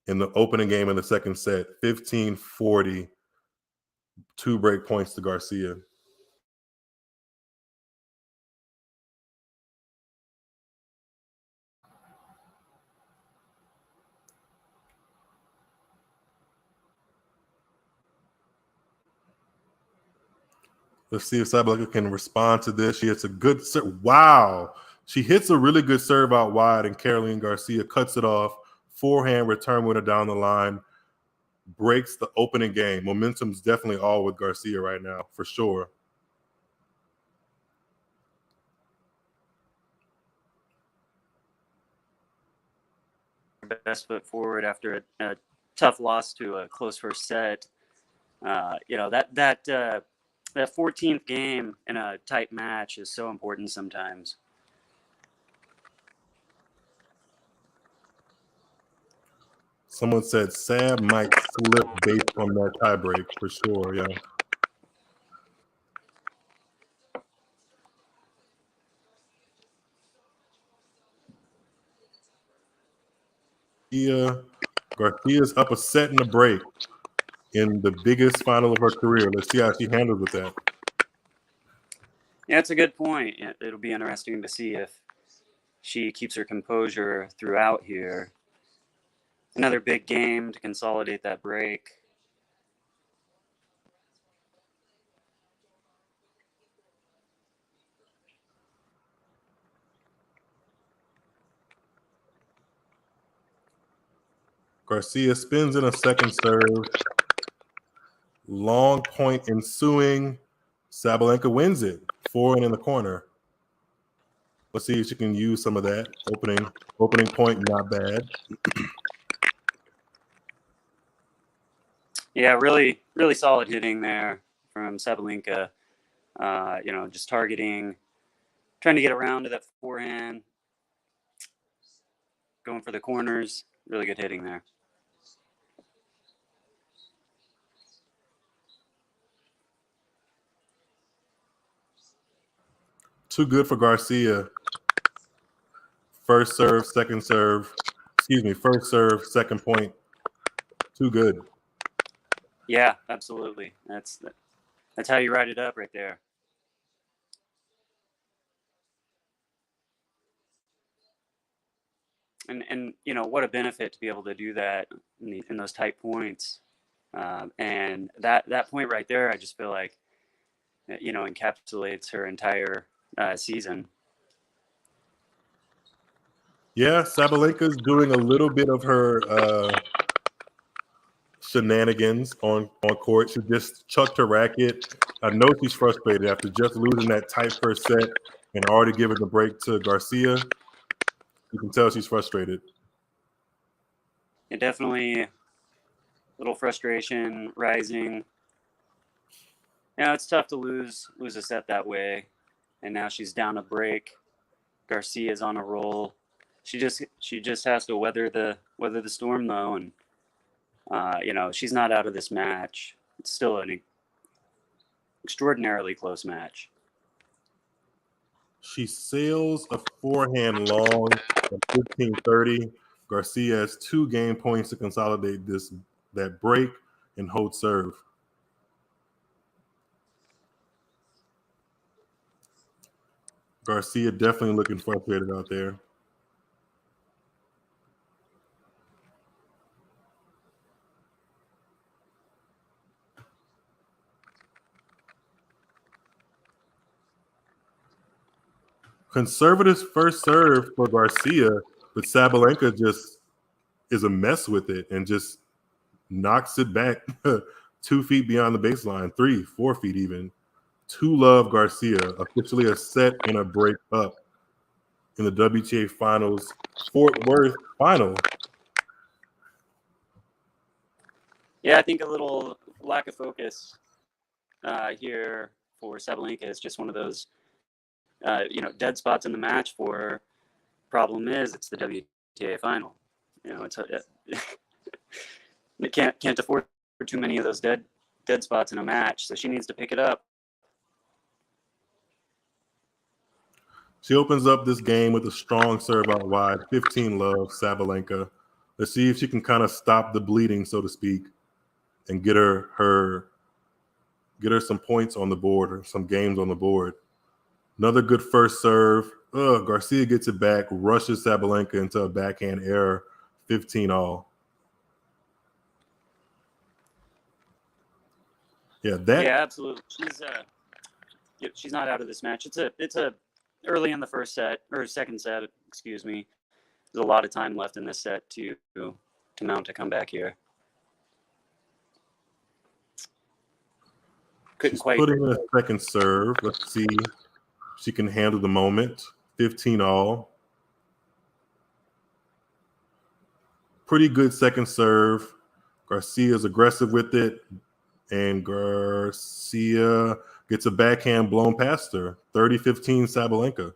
in the opening game in the second set, 15-40, 2 break points to Garcia. Let's see if Sabalenka can respond to this. She hits a good serve. Wow. She hits a really good serve out wide, and Caroline Garcia cuts it off. Forehand return winner down the line. Breaks the opening game. Momentum's definitely all with Garcia right now, for sure. Best foot forward after a tough loss to a close first set. That 14th game in a tight match is so important sometimes. Someone said Sab might slip based on that tiebreak, for sure, yeah. Garcia's up a set in the break in the biggest final of her career. Let's see how she handles with that. Yeah, it's a good point. It'll be interesting to see if she keeps her composure throughout here. Another big game to consolidate that break. Garcia spins in a second serve. Long point ensuing. Sabalenka wins it. 4 in the corner. Let's see if she can use some of that. Opening point, not bad. Yeah, really, really solid hitting there from Sabalenka. Just targeting, trying to get around to that forehand, going for the corners. Really good hitting there. Too good for Garcia. First serve, second serve. Excuse me, first serve, second point. Too good. Yeah, absolutely. That's how you write it up right there. And what a benefit to be able to do that in those tight points. And that point right there, I just feel like encapsulates her entire season. Yeah, Sabalenka's doing a little bit of her shenanigans on court. She just chucked her racket. I know she's frustrated after just losing that tight first set and already giving the break to Garcia. You can tell she's frustrated. Yeah, definitely a little frustration rising. Yeah, it's tough to lose a set that way. And now she's down a break. Garcia's on a roll. She just has to weather the storm though, and she's not out of this match. It's still an extraordinarily close match. She sails a forehand long at 15-30. Garcia has 2 game points to consolidate that break and hold serve. Garcia definitely looking frustrated out there. Conservative first serve for Garcia, but Sabalenka just is a mess with it and just knocks it back 2 feet beyond the baseline, 3, 4 feet even. 2-love Garcia, officially a set and a break up in the WTA Finals, Fort Worth final. Yeah, I think a little lack of focus here for Sabalenka is just one of those, dead spots in the match for her. Problem is, it's the WTA final. It can't afford too many of those dead spots in a match, so she needs to pick it up. She opens up this game with a strong serve out wide, 15-love Sabalenka. Let's see if she can kind of stop the bleeding, so to speak, and get her some points on the board or some games on the board. Another good first serve. Garcia gets it back, rushes Sabalenka into a backhand error, 15-all. Yeah, absolutely. She's not out of this match. It's a early in the first set or second set, excuse me. There's a lot of time left in this set to mount a comeback here. She's putting in a second serve. Let's see if she can handle the moment. 15-all. Pretty good second serve. Garcia's aggressive with it, and Garcia gets a backhand blown past her. 30-15 Sabalenka.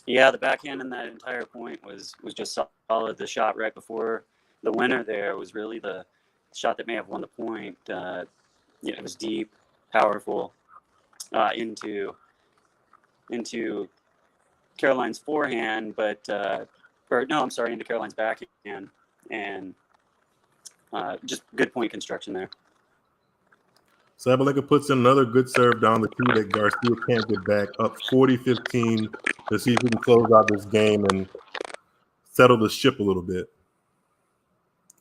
Yeah, the backhand in that entire point was just solid. The shot right before the winner there was really the shot that may have won the point. It was deep, powerful, into Caroline's forehand, into Caroline's backhand, and just good point construction there. Sabalenka puts in another good serve down the key that Garcia can't get back, up 40-15. Let's see if we can close out this game and settle the ship a little bit.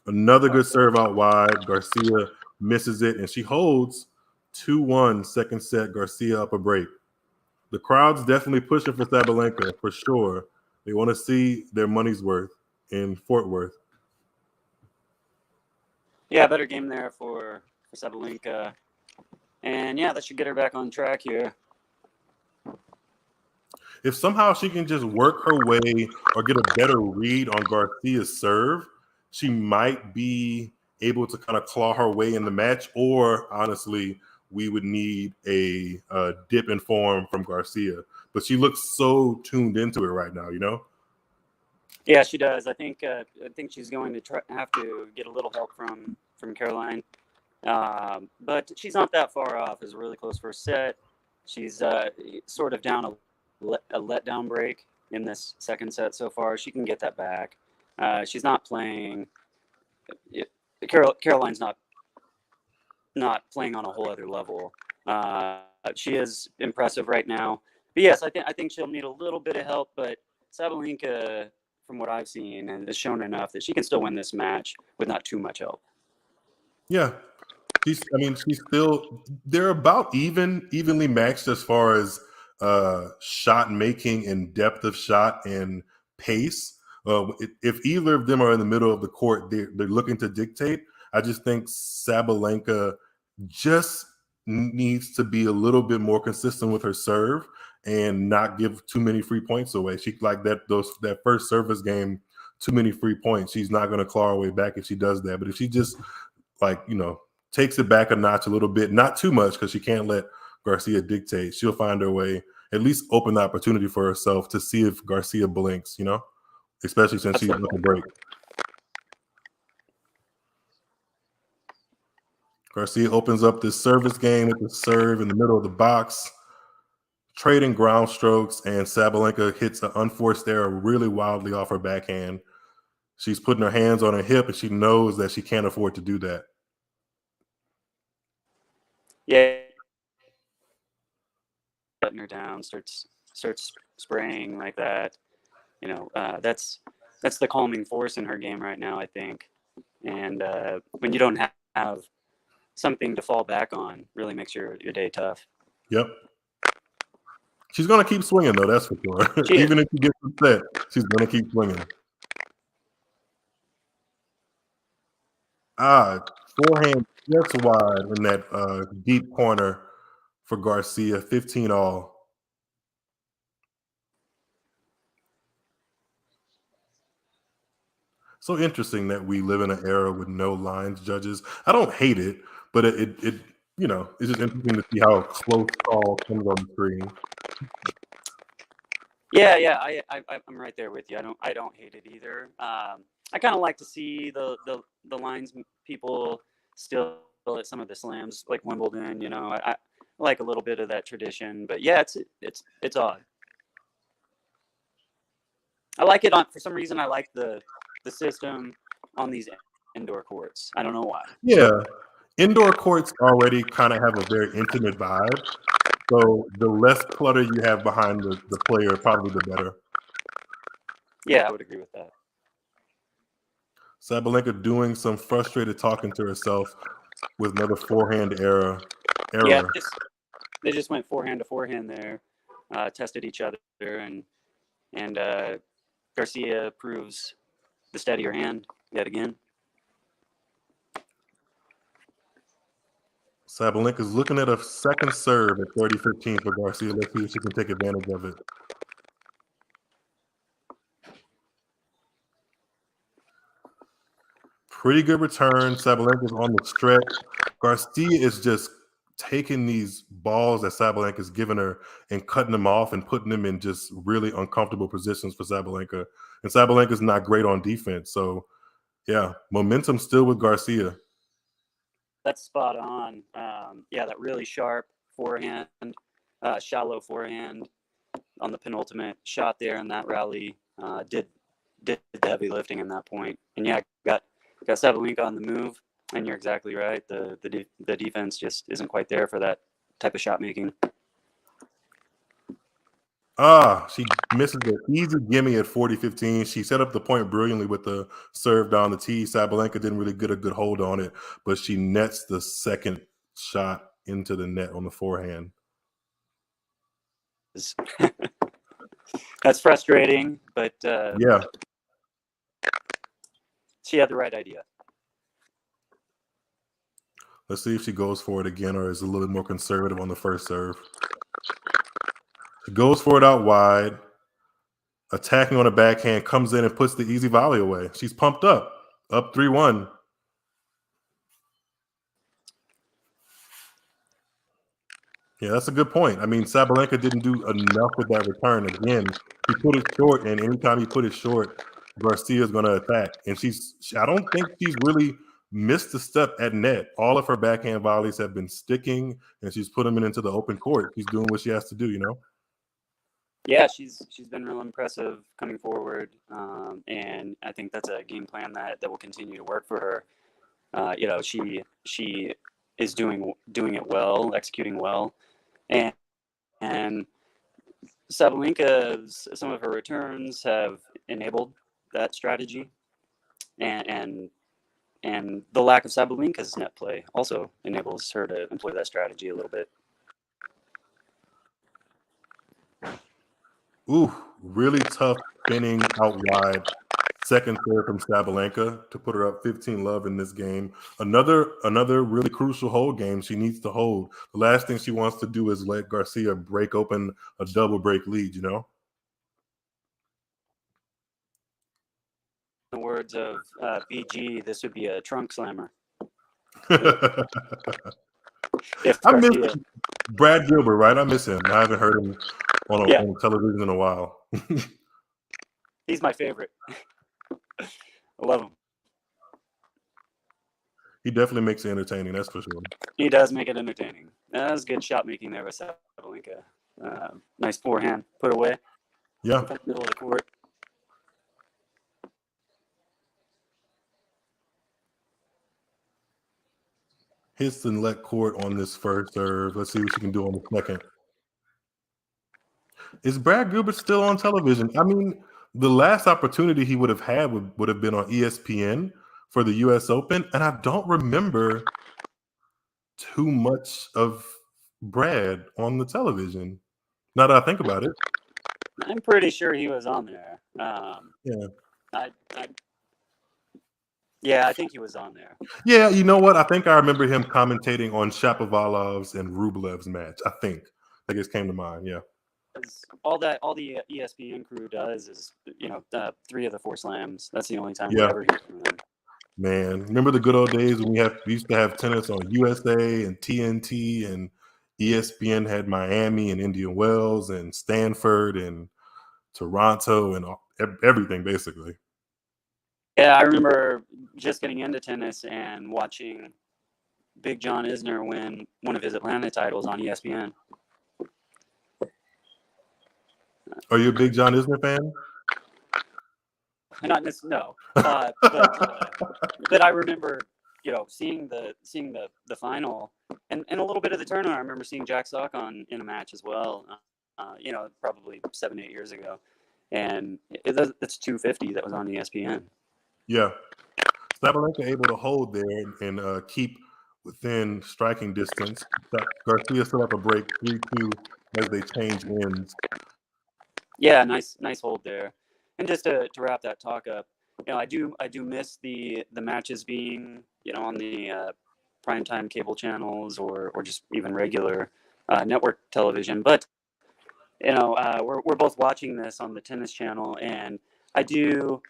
Another good serve out wide. Garcia misses it, and she holds 2-1 second set. Garcia up a break. The crowd's definitely pushing for Sabalenka, for sure. They want to see their money's worth in Fort Worth. Yeah, better game there for Sabalenka. And yeah, that should get her back on track here. If somehow she can just work her way or get a better read on Garcia's serve, she might be able to kind of claw her way in the match. Or honestly, we would need a dip in form from Garcia. But she looks so tuned into it right now, Yeah, she does. I think she's going to have to get a little help from Caroline. But she's not that far off. It's a really close first set. She's sort of down a letdown break in this second set so far. She can get that back. She's not playing. Caroline's not playing on a whole other level. She is impressive right now. But yes, I think she'll need a little bit of help. But Sabalenka, from what I've seen, and has shown enough that she can still win this match with not too much help. Yeah. She's still, they're about evenly matched as far as shot making and depth of shot and pace. If either of them are in the middle of the court, they're looking to dictate. I just think Sabalenka just needs to be a little bit more consistent with her serve and not give too many free points away. She like that first service game, too many free points. She's not going to claw her way back if she does that. But if she just takes it back a notch a little bit, not too much because she can't let Garcia dictate, she'll find her way, at least open the opportunity for herself to see if Garcia blinks, especially since she's on a break. Garcia opens up this service game with the serve in the middle of the box, trading ground strokes, and Sabalenka hits an unforced error really wildly off her backhand. She's putting her hands on her hip, and she knows that she can't afford to do that. Yeah. Letting her down, starts spraying like that. That's the calming force in her game right now, I think. And when you don't have something to fall back on, really makes your day tough. Yep. She's going to keep swinging, though, that's for sure. Even if she gets upset, she's going to keep swinging. Forehand just wide in that deep corner for Garcia, 15-all. So interesting that we live in an era with no lines judges. I don't hate it, but it's just interesting to see how close call comes on the screen. Yeah, I'm right there with you. I don't hate it either. I kind of like to see the lines people still at some of the slams like Wimbledon. I like a little bit of that tradition, but yeah, it's odd. I like it for some reason. I like the system on these indoor courts. I don't know why. Yeah, indoor courts already kind of have a very intimate vibe. So the less clutter you have behind the player, probably the better. Yeah, I would agree with that. Sabalenka doing some frustrated talking to herself with another forehand error. Yeah, they just went forehand to forehand there, tested each other, and Garcia proves the steadier hand yet again. Sabalenka's looking at a second serve at 30-15 for Garcia. Let's see if she can take advantage of it. Pretty good return. Sabalenka's on the stretch. Garcia is just taking these balls that Sabalenka's giving her and cutting them off and putting them in just really uncomfortable positions for Sabalenka. And Sabalenka's not great on defense. So, yeah, momentum still with Garcia. That's spot on. That really sharp forehand, shallow forehand on the penultimate shot there in that rally did the heavy lifting in that point. And yeah, got Sabalenka on the move. And you're exactly right. The defense just isn't quite there for that type of shot making. She misses the easy gimme at 40-15. She set up the point brilliantly with the serve down the tee. Sabalenka didn't really get a good hold on it, but she nets the second shot into the net on the forehand. That's frustrating, but yeah, she had the right idea. Let's see if she goes for it again or is a little bit more conservative on the first serve. She goes for it out wide. Attacking on a backhand, comes in and puts the easy volley away. She's pumped up 3-1. Yeah, that's a good point. I mean, Sabalenka didn't do enough with that return. Again, he put it short, and anytime he put it short, Garcia is going to attack. And I don't think she's really missed a step at net. All of her backhand volleys have been sticking, and she's put them into the open court. She's doing what she has to do, Yeah, she's been real impressive coming forward, and I think that's a game plan that will continue to work for her. She is doing it well, executing well, and Sabalenka, some of her returns have enabled that strategy, and the lack of Sabalenka's net play also enables her to employ that strategy a little bit. Ooh, really tough spinning out wide second serve from Sabalenka to put her up 15-love in this game. Another really crucial hold game she needs to hold. The last thing she wants to do is let Garcia break open a double break lead, you know? In the words of BG, this would be a trunk slammer. If I miss Garcia. Brad Gilbert, right? I miss him. I haven't heard him on television in a while. He's my favorite. I love him. He definitely makes it entertaining, that's for sure. He does make it entertaining. That was good shot making there with Sabalenka. Nice forehand put away. Yeah. Middle of the court. Hits and let court on this first serve. Let's see what she can do on the second. Is Brad Gilbert still on television? I mean, the last opportunity he would have had would have been on ESPN for the U.S. Open, and I don't remember too much of Brad on the television. Now that I think about it, I'm pretty sure he was on there. I think he was on there. Yeah, you know what? I think I remember him commentating on Shapovalov's and Rublev's match. I think that just came to mind. Yeah. All the ESPN crew does is 3 of the 4 slams. That's the only time we ever hear from them. Man, remember the good old days when we used to have tennis on USA and TNT, and ESPN had Miami and Indian Wells and Stanford and Toronto and everything basically. Yeah, I remember just getting into tennis and watching Big John Isner win one of his Atlanta titles on ESPN. Are you a big John Isner fan? Not necessarily, no, but I remember, seeing the final and a little bit of the tournament. I remember seeing Jack Sock in a match as well. Probably 7-8 years ago, and that's 250 that was on ESPN. Yeah, Sabalenka able to hold there and keep within striking distance. Garcia still have a break 3-2 as they change ends. Yeah, nice hold there. And just to wrap that talk up, I do miss the matches being on the primetime cable channels or just even regular network television. But we're both watching this on the Tennis Channel, and I do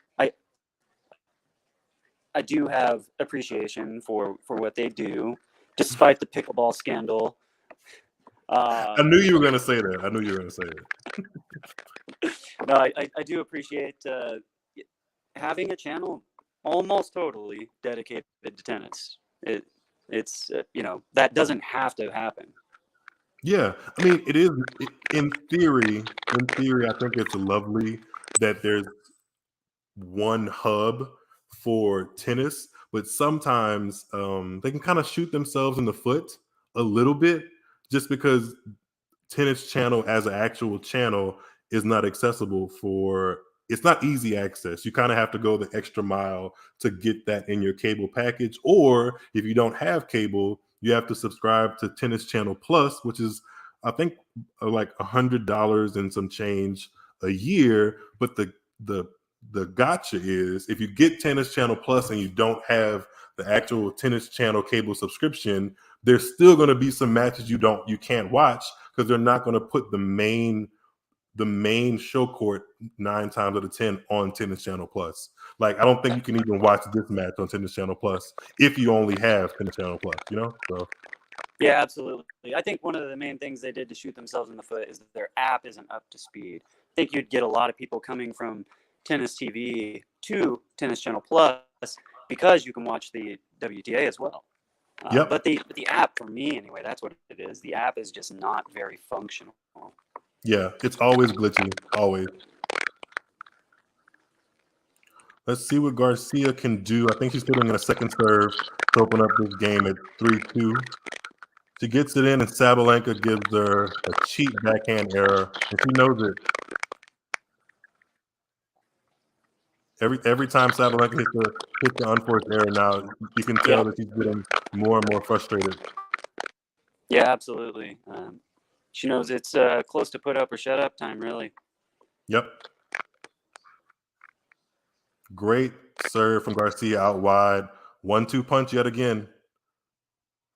have appreciation for what they do, despite the pickleball scandal. I knew you were going to say that. No, I do appreciate having a channel almost totally dedicated to tennis. It's that doesn't have to happen. Yeah, I mean, it is in theory. I think it's lovely that there's one hub for tennis, but sometimes they can kind of shoot themselves in the foot a little bit just because Tennis Channel as an actual channel is not accessible for. It's not easy access. You kind of have to go the extra mile to get that in your cable package, or if you don't have cable, you have to subscribe to Tennis Channel Plus, which is I think like $100 and some change a year. But the gotcha is if you get Tennis Channel Plus and you don't have the actual Tennis Channel cable subscription, there's still going to be some matches you can't watch because they're not going to put the main show court 9 times out of 10 on Tennis Channel Plus. Like I don't think you can even watch this match on Tennis Channel Plus if you only have Tennis Channel Plus, So yeah, absolutely. I think one of the main things they did to shoot themselves in the foot is that their app isn't up to speed. I think you'd get a lot of people coming from Tennis TV to Tennis Channel Plus because you can watch the WTA as well. But the app, for me anyway, that's what it is. The app is just not very functional. Yeah, it's always glitchy, always. Let's see what Garcia can do. I think she's putting in a second serve to open up this game at 3-2. She gets it in, and Sabalenka gives her a cheap backhand error, and she knows it. Every time Sabalenka hits the unforced error now, you can tell that she's getting more and more frustrated. Yeah, absolutely. She knows it's close to put up or shut up time, really. Yep. Great serve from Garcia out wide. 1-2 punch yet again.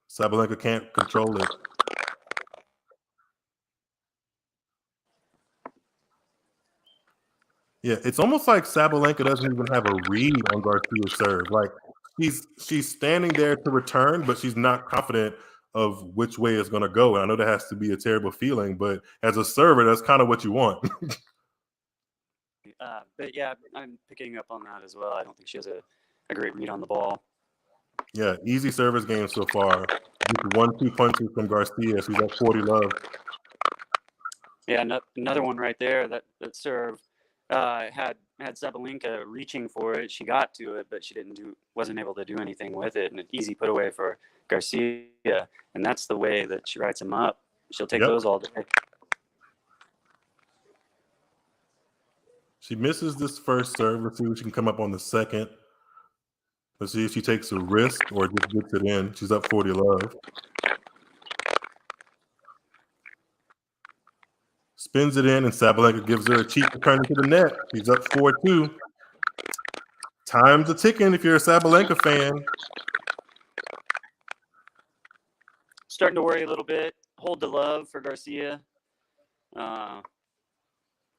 Sabalenka can't control it. Yeah, it's almost like Sabalenka doesn't even have a read on Garcia's serve. Like she's standing there to return, but she's not confident of which way it's going to go. And I know that has to be a terrible feeling, but as a server, that's kind of what you want. But yeah, I'm picking up on that as well. I don't think she has a great read on the ball. Yeah, easy service game so far. Just 1-2 punches from Garcia. She's at 40 love. Yeah, another one right there. That serve had Sabalenka reaching for it. She got to it, but she wasn't able to do anything with it. And an easy put away for Garcia. And that's the way that she writes him up. She'll take those all day. She misses this first serve. Let's see if she can come up on the second. Let's see if she takes a risk or just gets it in. She's up 40 love. Spins it in, and Sabalenka gives her a cheap return into the net. She's up 4-2. Time's a ticking if you're a Sabalenka fan. Starting to worry a little bit. Hold the love for Garcia.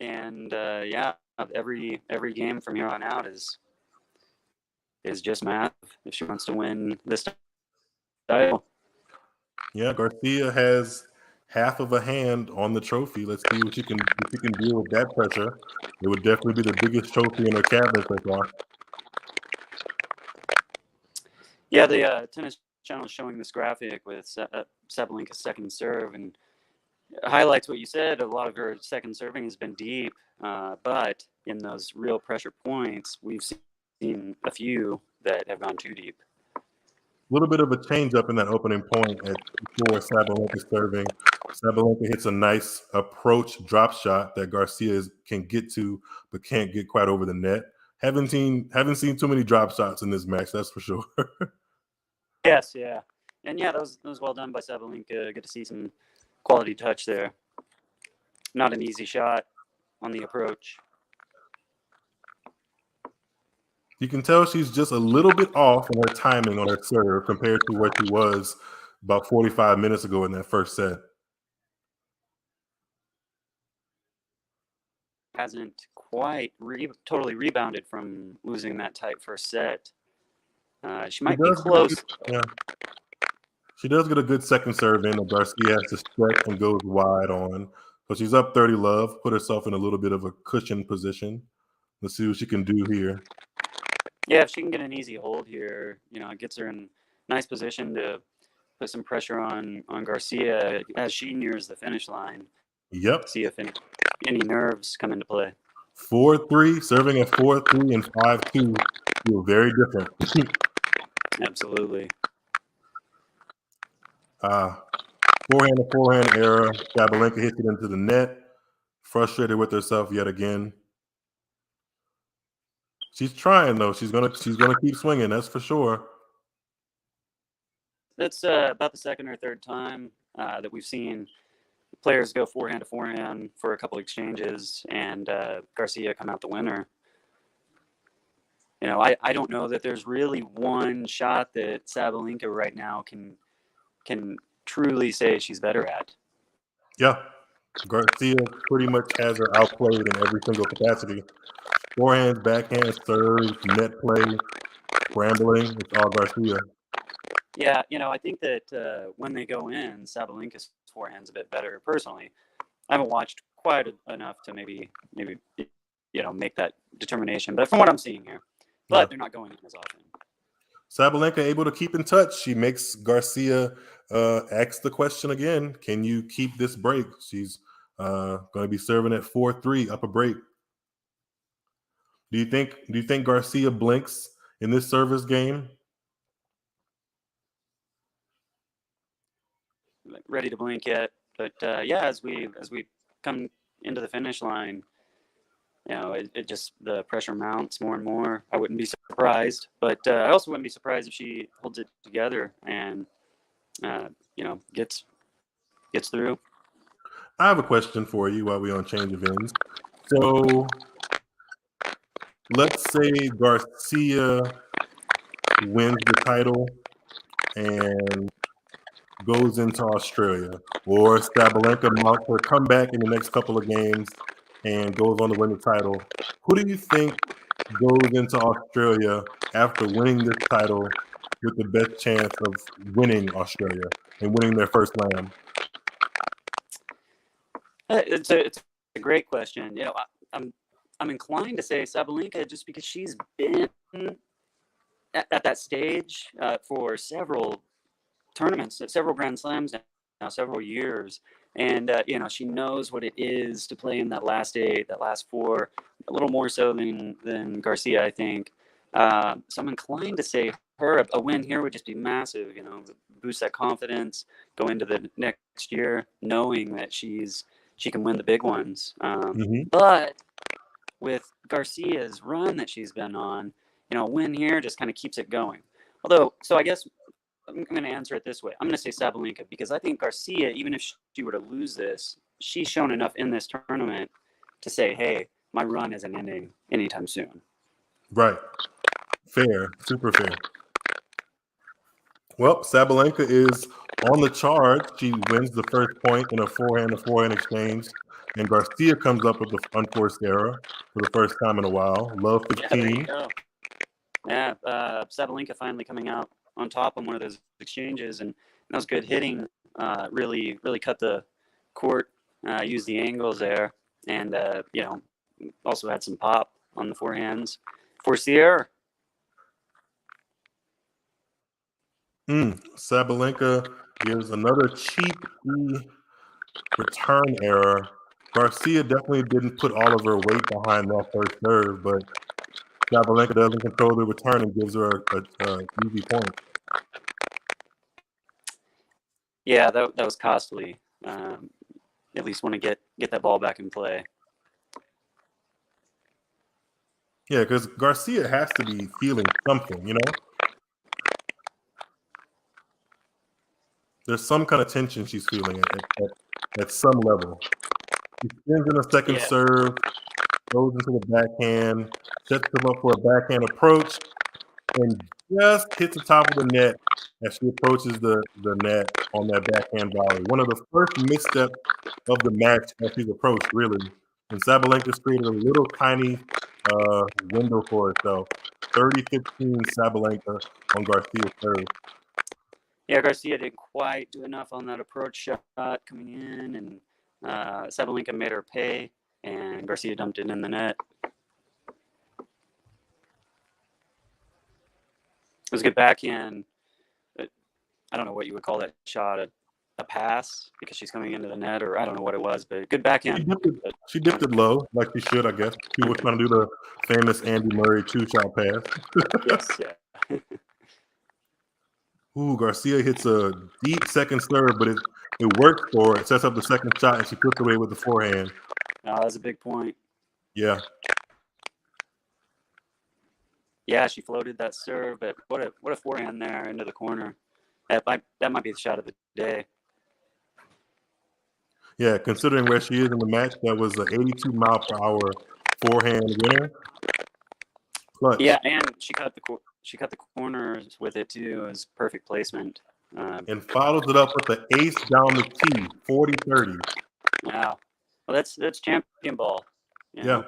Yeah, every game from here on out is just math if she wants to win this title. Yeah, Garcia has half of a hand on the trophy. Let's see if she can deal with that pressure. It would definitely be the biggest trophy in her cabinet so far. Yeah, the tennis channel is showing this graphic with Sabalenka's second serve, and it highlights what you said. A lot of her second serving has been deep, but in those real pressure points, we've seen a few that have gone too deep. A little bit of a change up in that opening point for Sabalenka serving. Sabalenka hits a nice approach drop shot that Garcia can get to, but can't get quite over the net. Haven't seen too many drop shots in this match, that's for sure. Yes, yeah. And yeah, that was well done by Sabalenka. Good to see some quality touch there. Not an easy shot on the approach. You can tell she's just a little bit off in her timing on her serve compared to what she was about 45 minutes ago in that first set. Hasn't quite totally rebounded from losing that tight first set. She might be close. Yeah. She does get a good second serve in, but Garcia has to stretch and goes wide on. So she's up 30 love, put herself in a little bit of a cushion position. Let's see what she can do here. Yeah, if she can get an easy hold here, it gets her in nice position to put some pressure on Garcia as she nears the finish line. Yep. See if any nerves come into play. 4-3, serving at 4-3 and 5-2 feel very different. Absolutely. Forehand to forehand error. Sabalenka hits it into the net. Frustrated with herself yet again. She's trying though. She's gonna keep swinging. That's for sure. That's about the second or third time that we've seen players go forehand to forehand for a couple exchanges, and Garcia come out the winner. I don't know that there's really one shot that Sabalenka right now can truly say she's better at. Yeah, Garcia pretty much has her outplayed in every single capacity. Forehands, backhands, serves, net play, scrambling. It's all Garcia. Yeah, I think that when they go in, Sabalenka's forehand's a bit better. Personally, I haven't watched quite enough to maybe make that determination. But from what I'm seeing here, they're not going in as often. Sabalenka able to keep in touch. She makes Garcia ask the question again. Can you keep this break? She's going to be serving at 4-3 up a break. Do you think Garcia blinks in this service game? Ready to blink yet? But as we come into the finish line, it just the pressure mounts more and more. I wouldn't be surprised, but I also wouldn't be surprised if she holds it together and gets through. I have a question for you while we're on change of ends. So let's say Garcia wins the title and goes into Australia, or Sabalenka mounts her comeback in the next couple of games and goes on to win the title. Who do you think goes into Australia after winning this title with the best chance of winning Australia and winning their first Slam? It's a great question. You know, I'm inclined to say Sabalenka just because she's been at that stage for several tournaments, several Grand Slams now, several years. And, you know, she knows what it is to play in that last 8, that last 4, a little more so than Garcia, I think. So I'm inclined to say her a win here would just be massive, you know, boost that confidence, go into the next year knowing that she can win the big ones. But with Garcia's run that she's been on, you know, a win here just kind of keeps it going. Although, so I guess I'm going to answer it this way. I'm going to say Sabalenka because I think Garcia, even if she were to lose this, she's shown enough in this tournament to say, hey, my run isn't ending anytime soon. Right. Fair. Super fair. Well, Sabalenka is on the charge. She wins the first point in a forehand-to-forehand exchange. And Garcia comes up with the unforced error for the first time in a while. Love 15. Yeah, there you go. Yeah, Sabalenka finally coming out on top on one of those exchanges, and that was good hitting. Really cut the court, used the angles there, and you know, also had some pop on the forehands. Forced the error. Sabalenka gives another cheap return error. Garcia definitely didn't put all of her weight behind that first serve, but Sabalenka doesn't control the return and gives her a easy point. Yeah, that was costly. At least want to get that ball back in play. Yeah, because Garcia has to be feeling something, you know? There's some kind of tension she's feeling at some level. She spins in a second serve, goes into the backhand, sets them up for a backhand approach, and just hits the top of the net as she approaches the net on that backhand volley. One of the first missteps of the match as she's approached, really. And Sabalenka's created a little tiny window for herself. 30-15 Sabalenka on Garcia's serve. Yeah, Garcia didn't quite do enough on that approach shot coming in, and Sabalenka made her pay, and Garcia dumped it in the net. It was a good backhand. I don't know what you would call that shot, a pass, because she's coming into the net, or I don't know what it was, but good backhand. She dipped it low, like she should, I guess. She was trying to do the famous Andy Murray 2-shot pass. Yes, yeah. Ooh, Garcia hits a deep second serve, but it works for her. It sets up the second shot, and she puts away with the forehand. Oh, that's a big point. Yeah. Yeah, she floated that serve, but what a forehand there into the corner. That might be the shot of the day. Yeah, considering where she is in the match, that was an 82-mile-per-hour forehand winner. Clutch. Yeah, and she cut the corners with it too. It was perfect placement. And follows it up with the ace down the tee, 40-30. Wow. Well, that's champion ball. Yeah.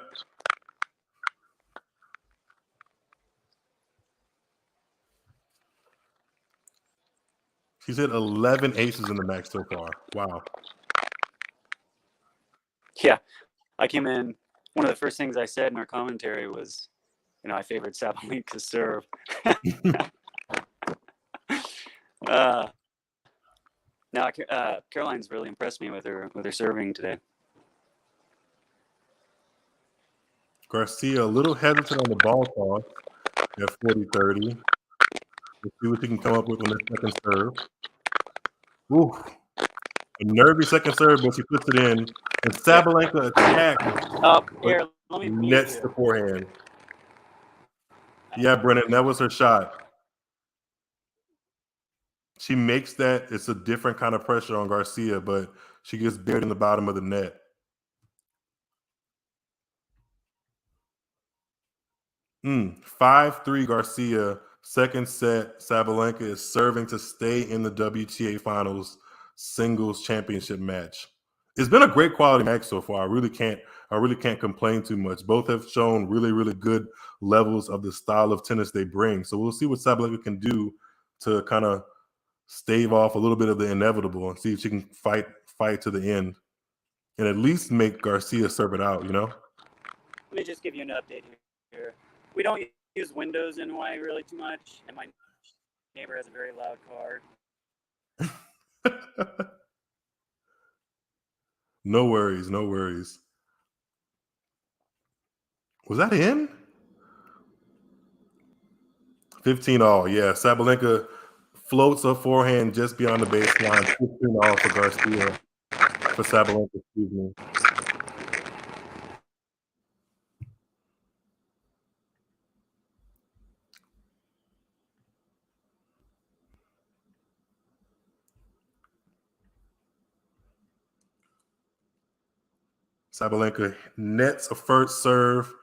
She's hit 11 aces in the match so far. Wow. Yeah. I came in, one of the first things I said in our commentary was, you know, I favored Sabalenka's serve. No, Caroline's really impressed me with her serving today. Garcia a little hesitant on the ball toss at 40-30. Let's see what she can come up with on the second serve. Ooh, a nervy second serve, but she puts it in. And Sabalenka attacks, nets the forehand. Yeah, Brennan, that was her shot. She makes that. It's a different kind of pressure on Garcia, but she gets buried in the bottom of the net. 5-3 Garcia. Second set, Sabalenka is serving to stay in the WTA Finals singles championship match. It's been a great quality match so far. I really can't complain too much. Both have shown really, really good levels of the style of tennis they bring. So we'll see what Sabalenka can do to kind of stave off a little bit of the inevitable and see if she can fight to the end and at least make Garcia serve it out, Let me just give you an update here. We don't use Windows in Hawaii really too much, and my neighbor has a very loud car. No worries. Was that in? 15-all, yeah. Sabalenka floats a forehand just beyond the baseline. 15-all for Garcia. For Sabalenka, excuse me. Sabalenka nets a first serve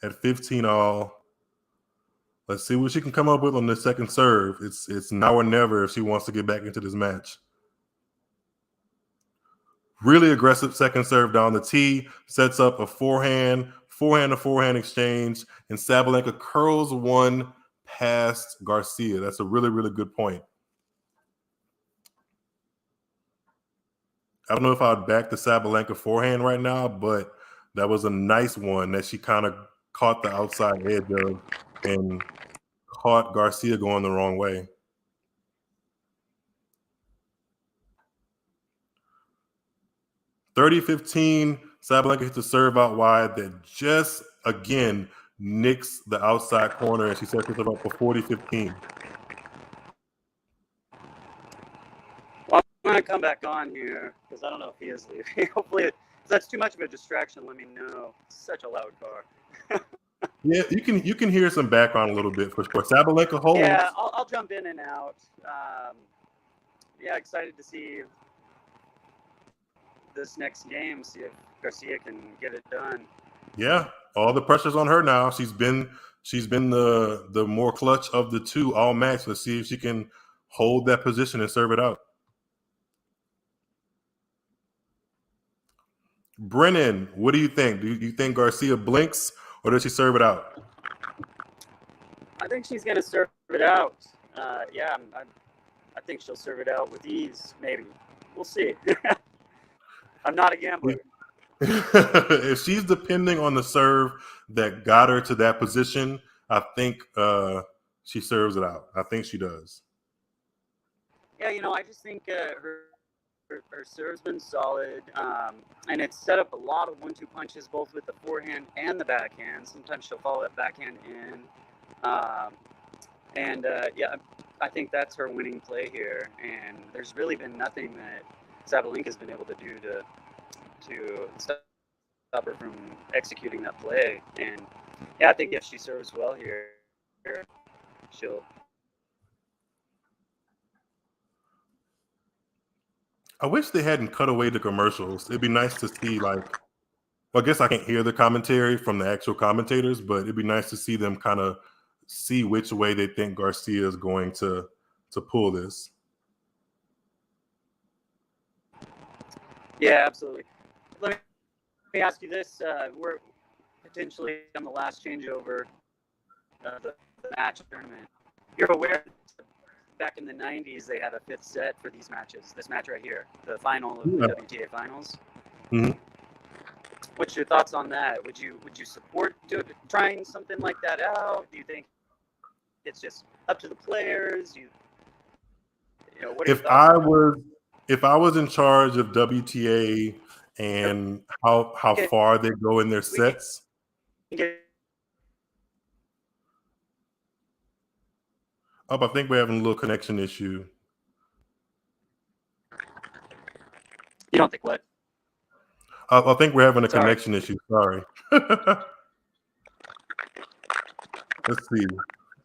at 15-all. Let's see what she can come up with on the second serve. It's now or never if she wants to get back into this match. Really aggressive second serve down the tee, sets up a forehand to forehand exchange, and Sabalenka curls one past Garcia. That's a really, really good point. I don't know if I'd back the Sabalenka forehand right now, but that was a nice one that she kind of caught the outside edge of and caught Garcia going the wrong way. (30-15), Sabalenka hits a serve out wide that just, again, nicks the outside corner, and she sets herself up for 40-15. Well, I'm going to come back on here because I don't know if he is leaving. Hopefully, if that's too much of a distraction, let me know. It's such a loud car. Yeah, you can hear some background a little bit for sure. Sabalenka holds. Yeah, I'll jump in and out. Excited to see this next game, see if Garcia can get it done. Yeah, all the pressure's on her now. She's been the more clutch of the two all match. Let's see if she can hold that position and serve it out. Brennan, what do you think? Do you think Garcia blinks or does she serve it out? I think she's going to serve it out. I think she'll serve it out with ease, maybe. We'll see. I'm not a gambler. If she's depending on the serve that got her to that position, I think she serves it out. I think she does. Yeah, I just think her serve's been solid, and it's set up a lot of 1-2 punches, both with the forehand and the backhand. Sometimes she'll follow that backhand in. I think that's her winning play here. And there's really been nothing that Sabalenka's been able to do to stop her from executing that play. And I think if she serves well here, she'll. I wish they hadn't cut away the commercials. It'd be nice to see, I guess I can't hear the commentary from the actual commentators, but it'd be nice to see them kind of see which way they think Garcia is going to pull this. Yeah, absolutely. Let me ask you this. We're potentially on the last changeover of the match tournament. You're aware that back in the 90s, they had a fifth set for these matches. This match right here, the final of the WTA finals. Mm-hmm. What's your thoughts on that? Would you support trying something like that out? Do you think it's just up to the players? What are If I was in charge of WTA and how far they go in their sets. I think we're having a little connection issue. You don't think what? I think we're having a connection issue. Sorry. Let's see.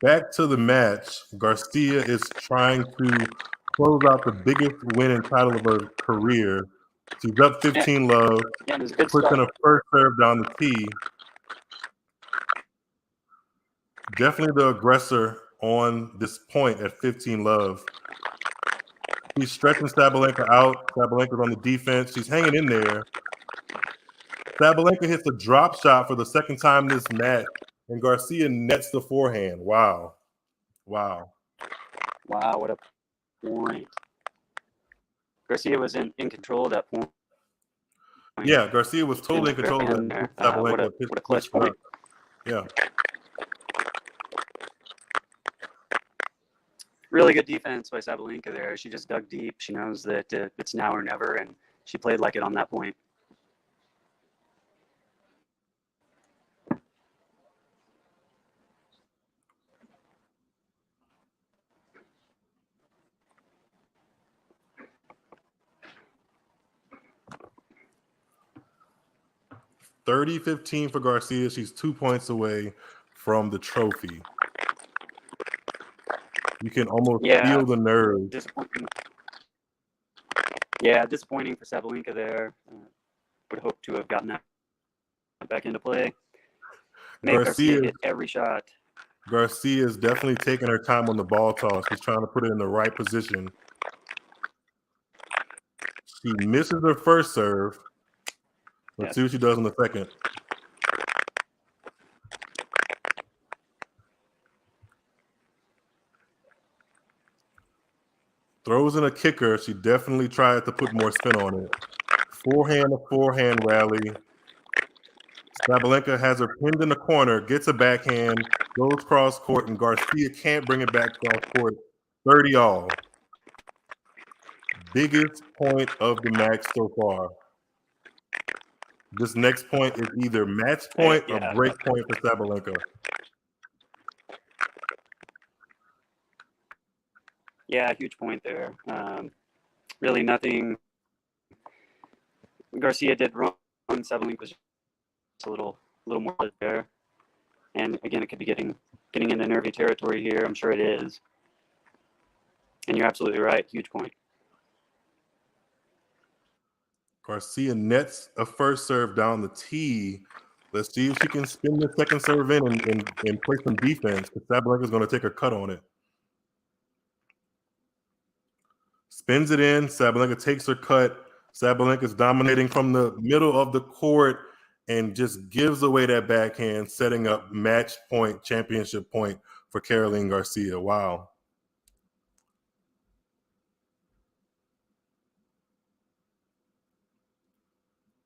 Back to the match. Garcia is trying to close out the biggest win and title of her career. She's up 15-love. Puts in a first serve down the tee. Definitely the aggressor on this point at 15-love. He's stretching Sabalenka out. Sabalenka's on the defense. She's hanging in there. Sabalenka hits a drop shot for the second time this match, and Garcia nets the forehand. Wow. Wow, what a point. Garcia was in control at that point. Yeah, Garcia was totally in control of that. Sabalenka what a clutch point. Yeah. Really good defense by Sabalenka there. She just dug deep. She knows that it's now or never, and she played like it on that point. $30-15 for Garcia. She's 2 points away from the trophy. You can almost feel the nerves. Disappointing for Sabalenka there. Would hope to have gotten that back into play. Garcia hit every shot. Garcia is definitely taking her time on the ball toss. She's trying to put it in the right position. She misses her first serve. Let's see what she does in the second. Throws in a kicker. She definitely tried to put more spin on it. Forehand rally. Sabalenka has her pinned in the corner, gets a backhand, goes cross court, and Garcia can't bring it back cross court. 30-all. Biggest point of the match so far. This next point is either match point or break point for Sabalenka. Yeah, huge point there. Really nothing Garcia did wrong. Sabalenka was just a little more there. And again, it could be getting into nervy territory here. I'm sure it is. And you're absolutely right. Huge point. Garcia nets a first serve down the tee. Let's see if she can spin the second serve in and play some defense, because Sabalenka's going to take a cut on it. Spins it in. Sabalenka takes her cut. Sabalenka's dominating from the middle of the court and just gives away that backhand, setting up match point, championship point for Caroline Garcia. Wow.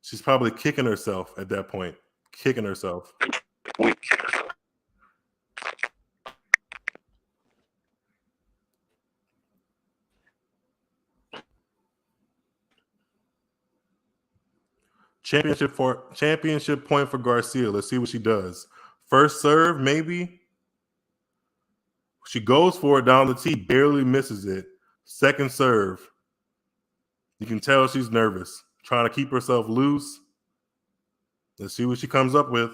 She's probably kicking herself at that point. Kicking herself. Championship point for Garcia. Let's see what she does. First serve, maybe. She goes for it down the tee, barely misses it. Second serve. You can tell she's nervous, trying to keep herself loose. Let's see what she comes up with.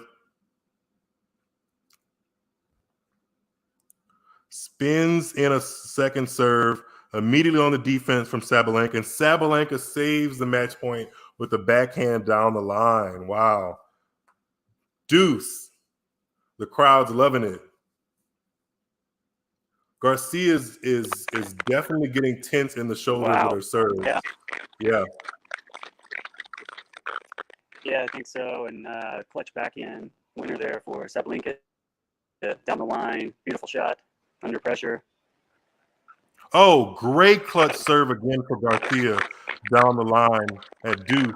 Spins in a second serve, immediately on the defense from Sabalenka, and Sabalenka saves the match point with the backhand down the line. Wow. Deuce. The crowd's loving it. Garcia is definitely getting tense in the shoulders with her serve. Yeah. Yeah, I think so. And clutch backhand winner there for Sabalenka. Down the line. Beautiful shot. Under pressure. Oh, great clutch serve again for Garcia down the line at deuce.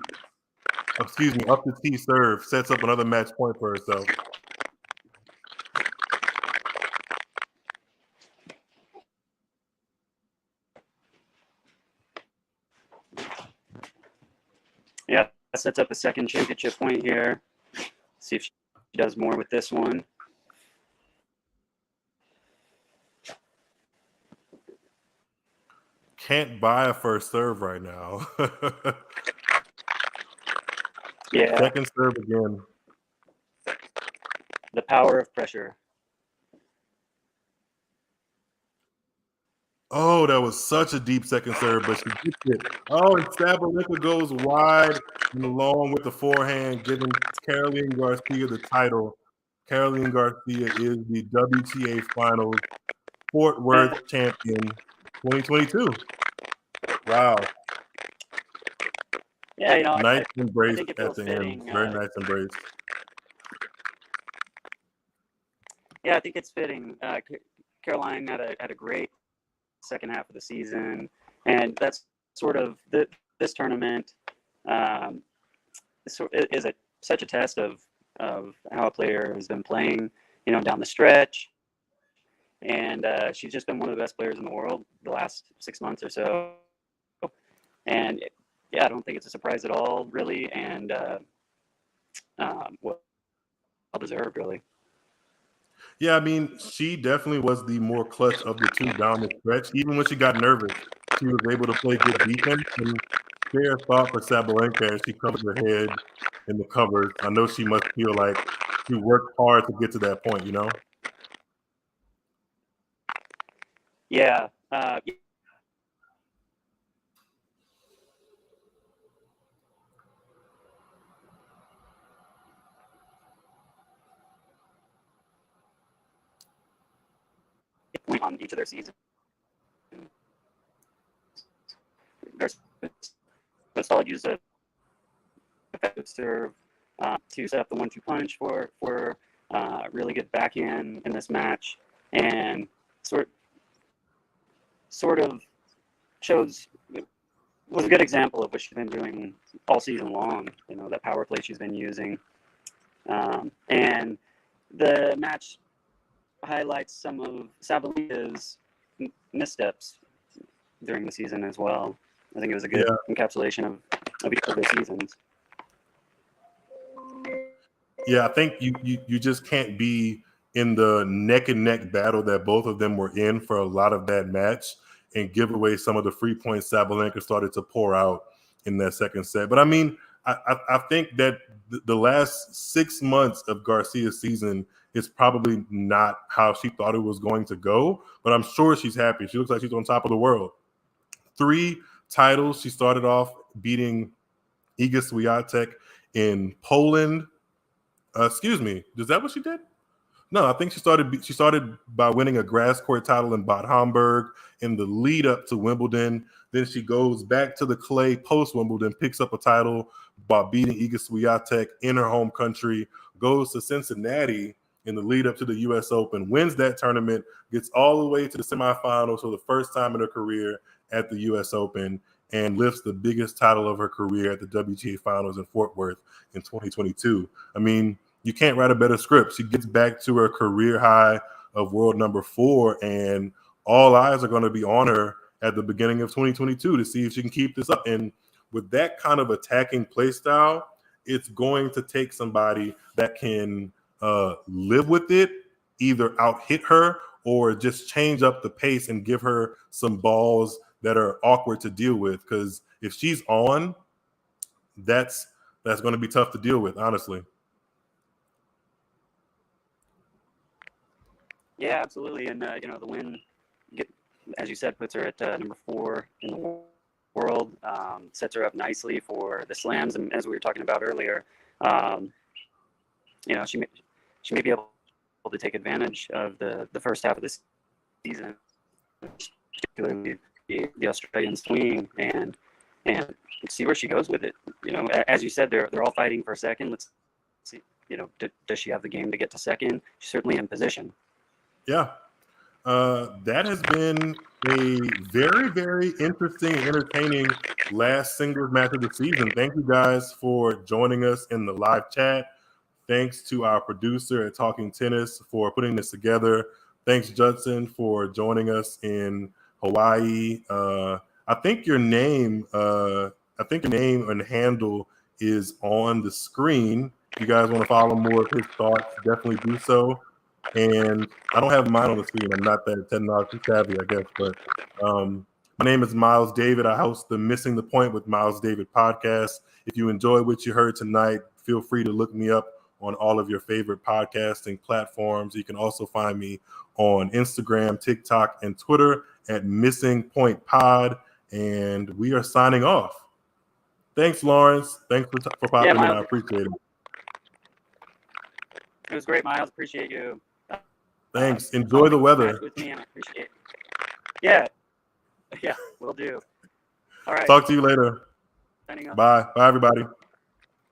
Excuse me, up the tee serve. Sets up another match point for herself. Yeah, that sets up a second championship point here. See if she does more with this one. Can't buy a first serve right now. Yeah. Second serve again. The power of pressure. Oh, that was such a deep second serve, but she gets it. Oh, and Sabalenka goes wide and along with the forehand, giving Caroline Garcia the title. Caroline Garcia is the WTA Finals Fort Worth champion 2022. Wow. Yeah, nice I embrace think it at feels the fitting. end. Very nice embrace. Yeah, I think it's fitting. Caroline had a great second half of the season, and that's sort of this tournament is such a test of how a player has been playing, down the stretch. And she's just been one of the best players in the world the last 6 months or so. And yeah, I don't think it's a surprise at all, really, and well deserved, really. Yeah, I mean, she definitely was the more clutch of the two down the stretch. Even when she got nervous, she was able to play good defense. And fair thought for Sabalenka as she covers her head in the covers. I know she must feel like she worked hard to get to that point, Yeah. Point on each of their seasons. There's a solid use of effective serve to set up the 1-2 punch for really good backhand in this match, and sort of was a good example of what she's been doing all season long. That power play she's been using, and the match highlights some of Sabalenka's missteps during the season as well. I think it was a good encapsulation of each of their seasons. Yeah, I think you just can't be in the neck and neck battle that both of them were in for a lot of that match and give away some of the free points Sabalenka started to pour out in that second set. But I mean, I think that the last 6 months of Garcia's season is probably not how she thought it was going to go, but I'm sure she's happy. She looks like she's on top of the world. 3 titles. She started off beating Iga Swiatek in Poland. Excuse me. Is that what she did? No, I think she started by winning a grass court title in Bad Homburg in the lead up to Wimbledon. Then she goes back to the clay post Wimbledon, picks up a title by beating Iga Swiatek in her home country, goes to Cincinnati in the lead up to the U.S. Open, wins that tournament, gets all the way to the semifinals for the first time in her career at the U.S. Open, and lifts the biggest title of her career at the WTA Finals in Fort Worth in 2022. I mean, you can't write a better script. She gets back to her career high of world number 4, and all eyes are going to be on her at the beginning of 2022 to see if she can keep this up. And with that kind of attacking play style, it's going to take somebody that can live with it, either out hit her or just change up the pace and give her some balls that are awkward to deal with. Because if she's on, that's going to be tough to deal with, honestly. Yeah, absolutely. And the win, as you said, puts her at number 4 in the world. Sets her up nicely for the slams, and as we were talking about earlier, she may be able to take advantage of the first half of this season, particularly the Australian swing, and see where she goes with it. As you said, they're all fighting for second. Let's see. Does she have the game to get to second? She's certainly in position. Yeah. That has been a very, very interesting, entertaining last singles match of the season. Thank you guys for joining us in the live chat. Thanks to our producer at Talking Tennis for putting this together. Thanks, Judson, for joining us in Hawaii. I think your name and handle is on the screen. If you guys want to follow more of his thoughts, definitely do so. And I don't have mine on the screen. I'm not that technology savvy, I guess. But my name is Miles David. I host the Missing the Point with Miles David podcast. If you enjoyed what you heard tonight, feel free to look me up on all of your favorite podcasting platforms. You can also find me on Instagram, TikTok, and Twitter at Missing Point Pod. And we are signing off. Thanks, Lawrence. Thanks for popping in. I appreciate it. It was great, Miles. Appreciate you. Thanks. Enjoy the weather. With me, and I appreciate it. Yeah. Yeah, will do. All right. Talk to you later. Bye. Bye, everybody.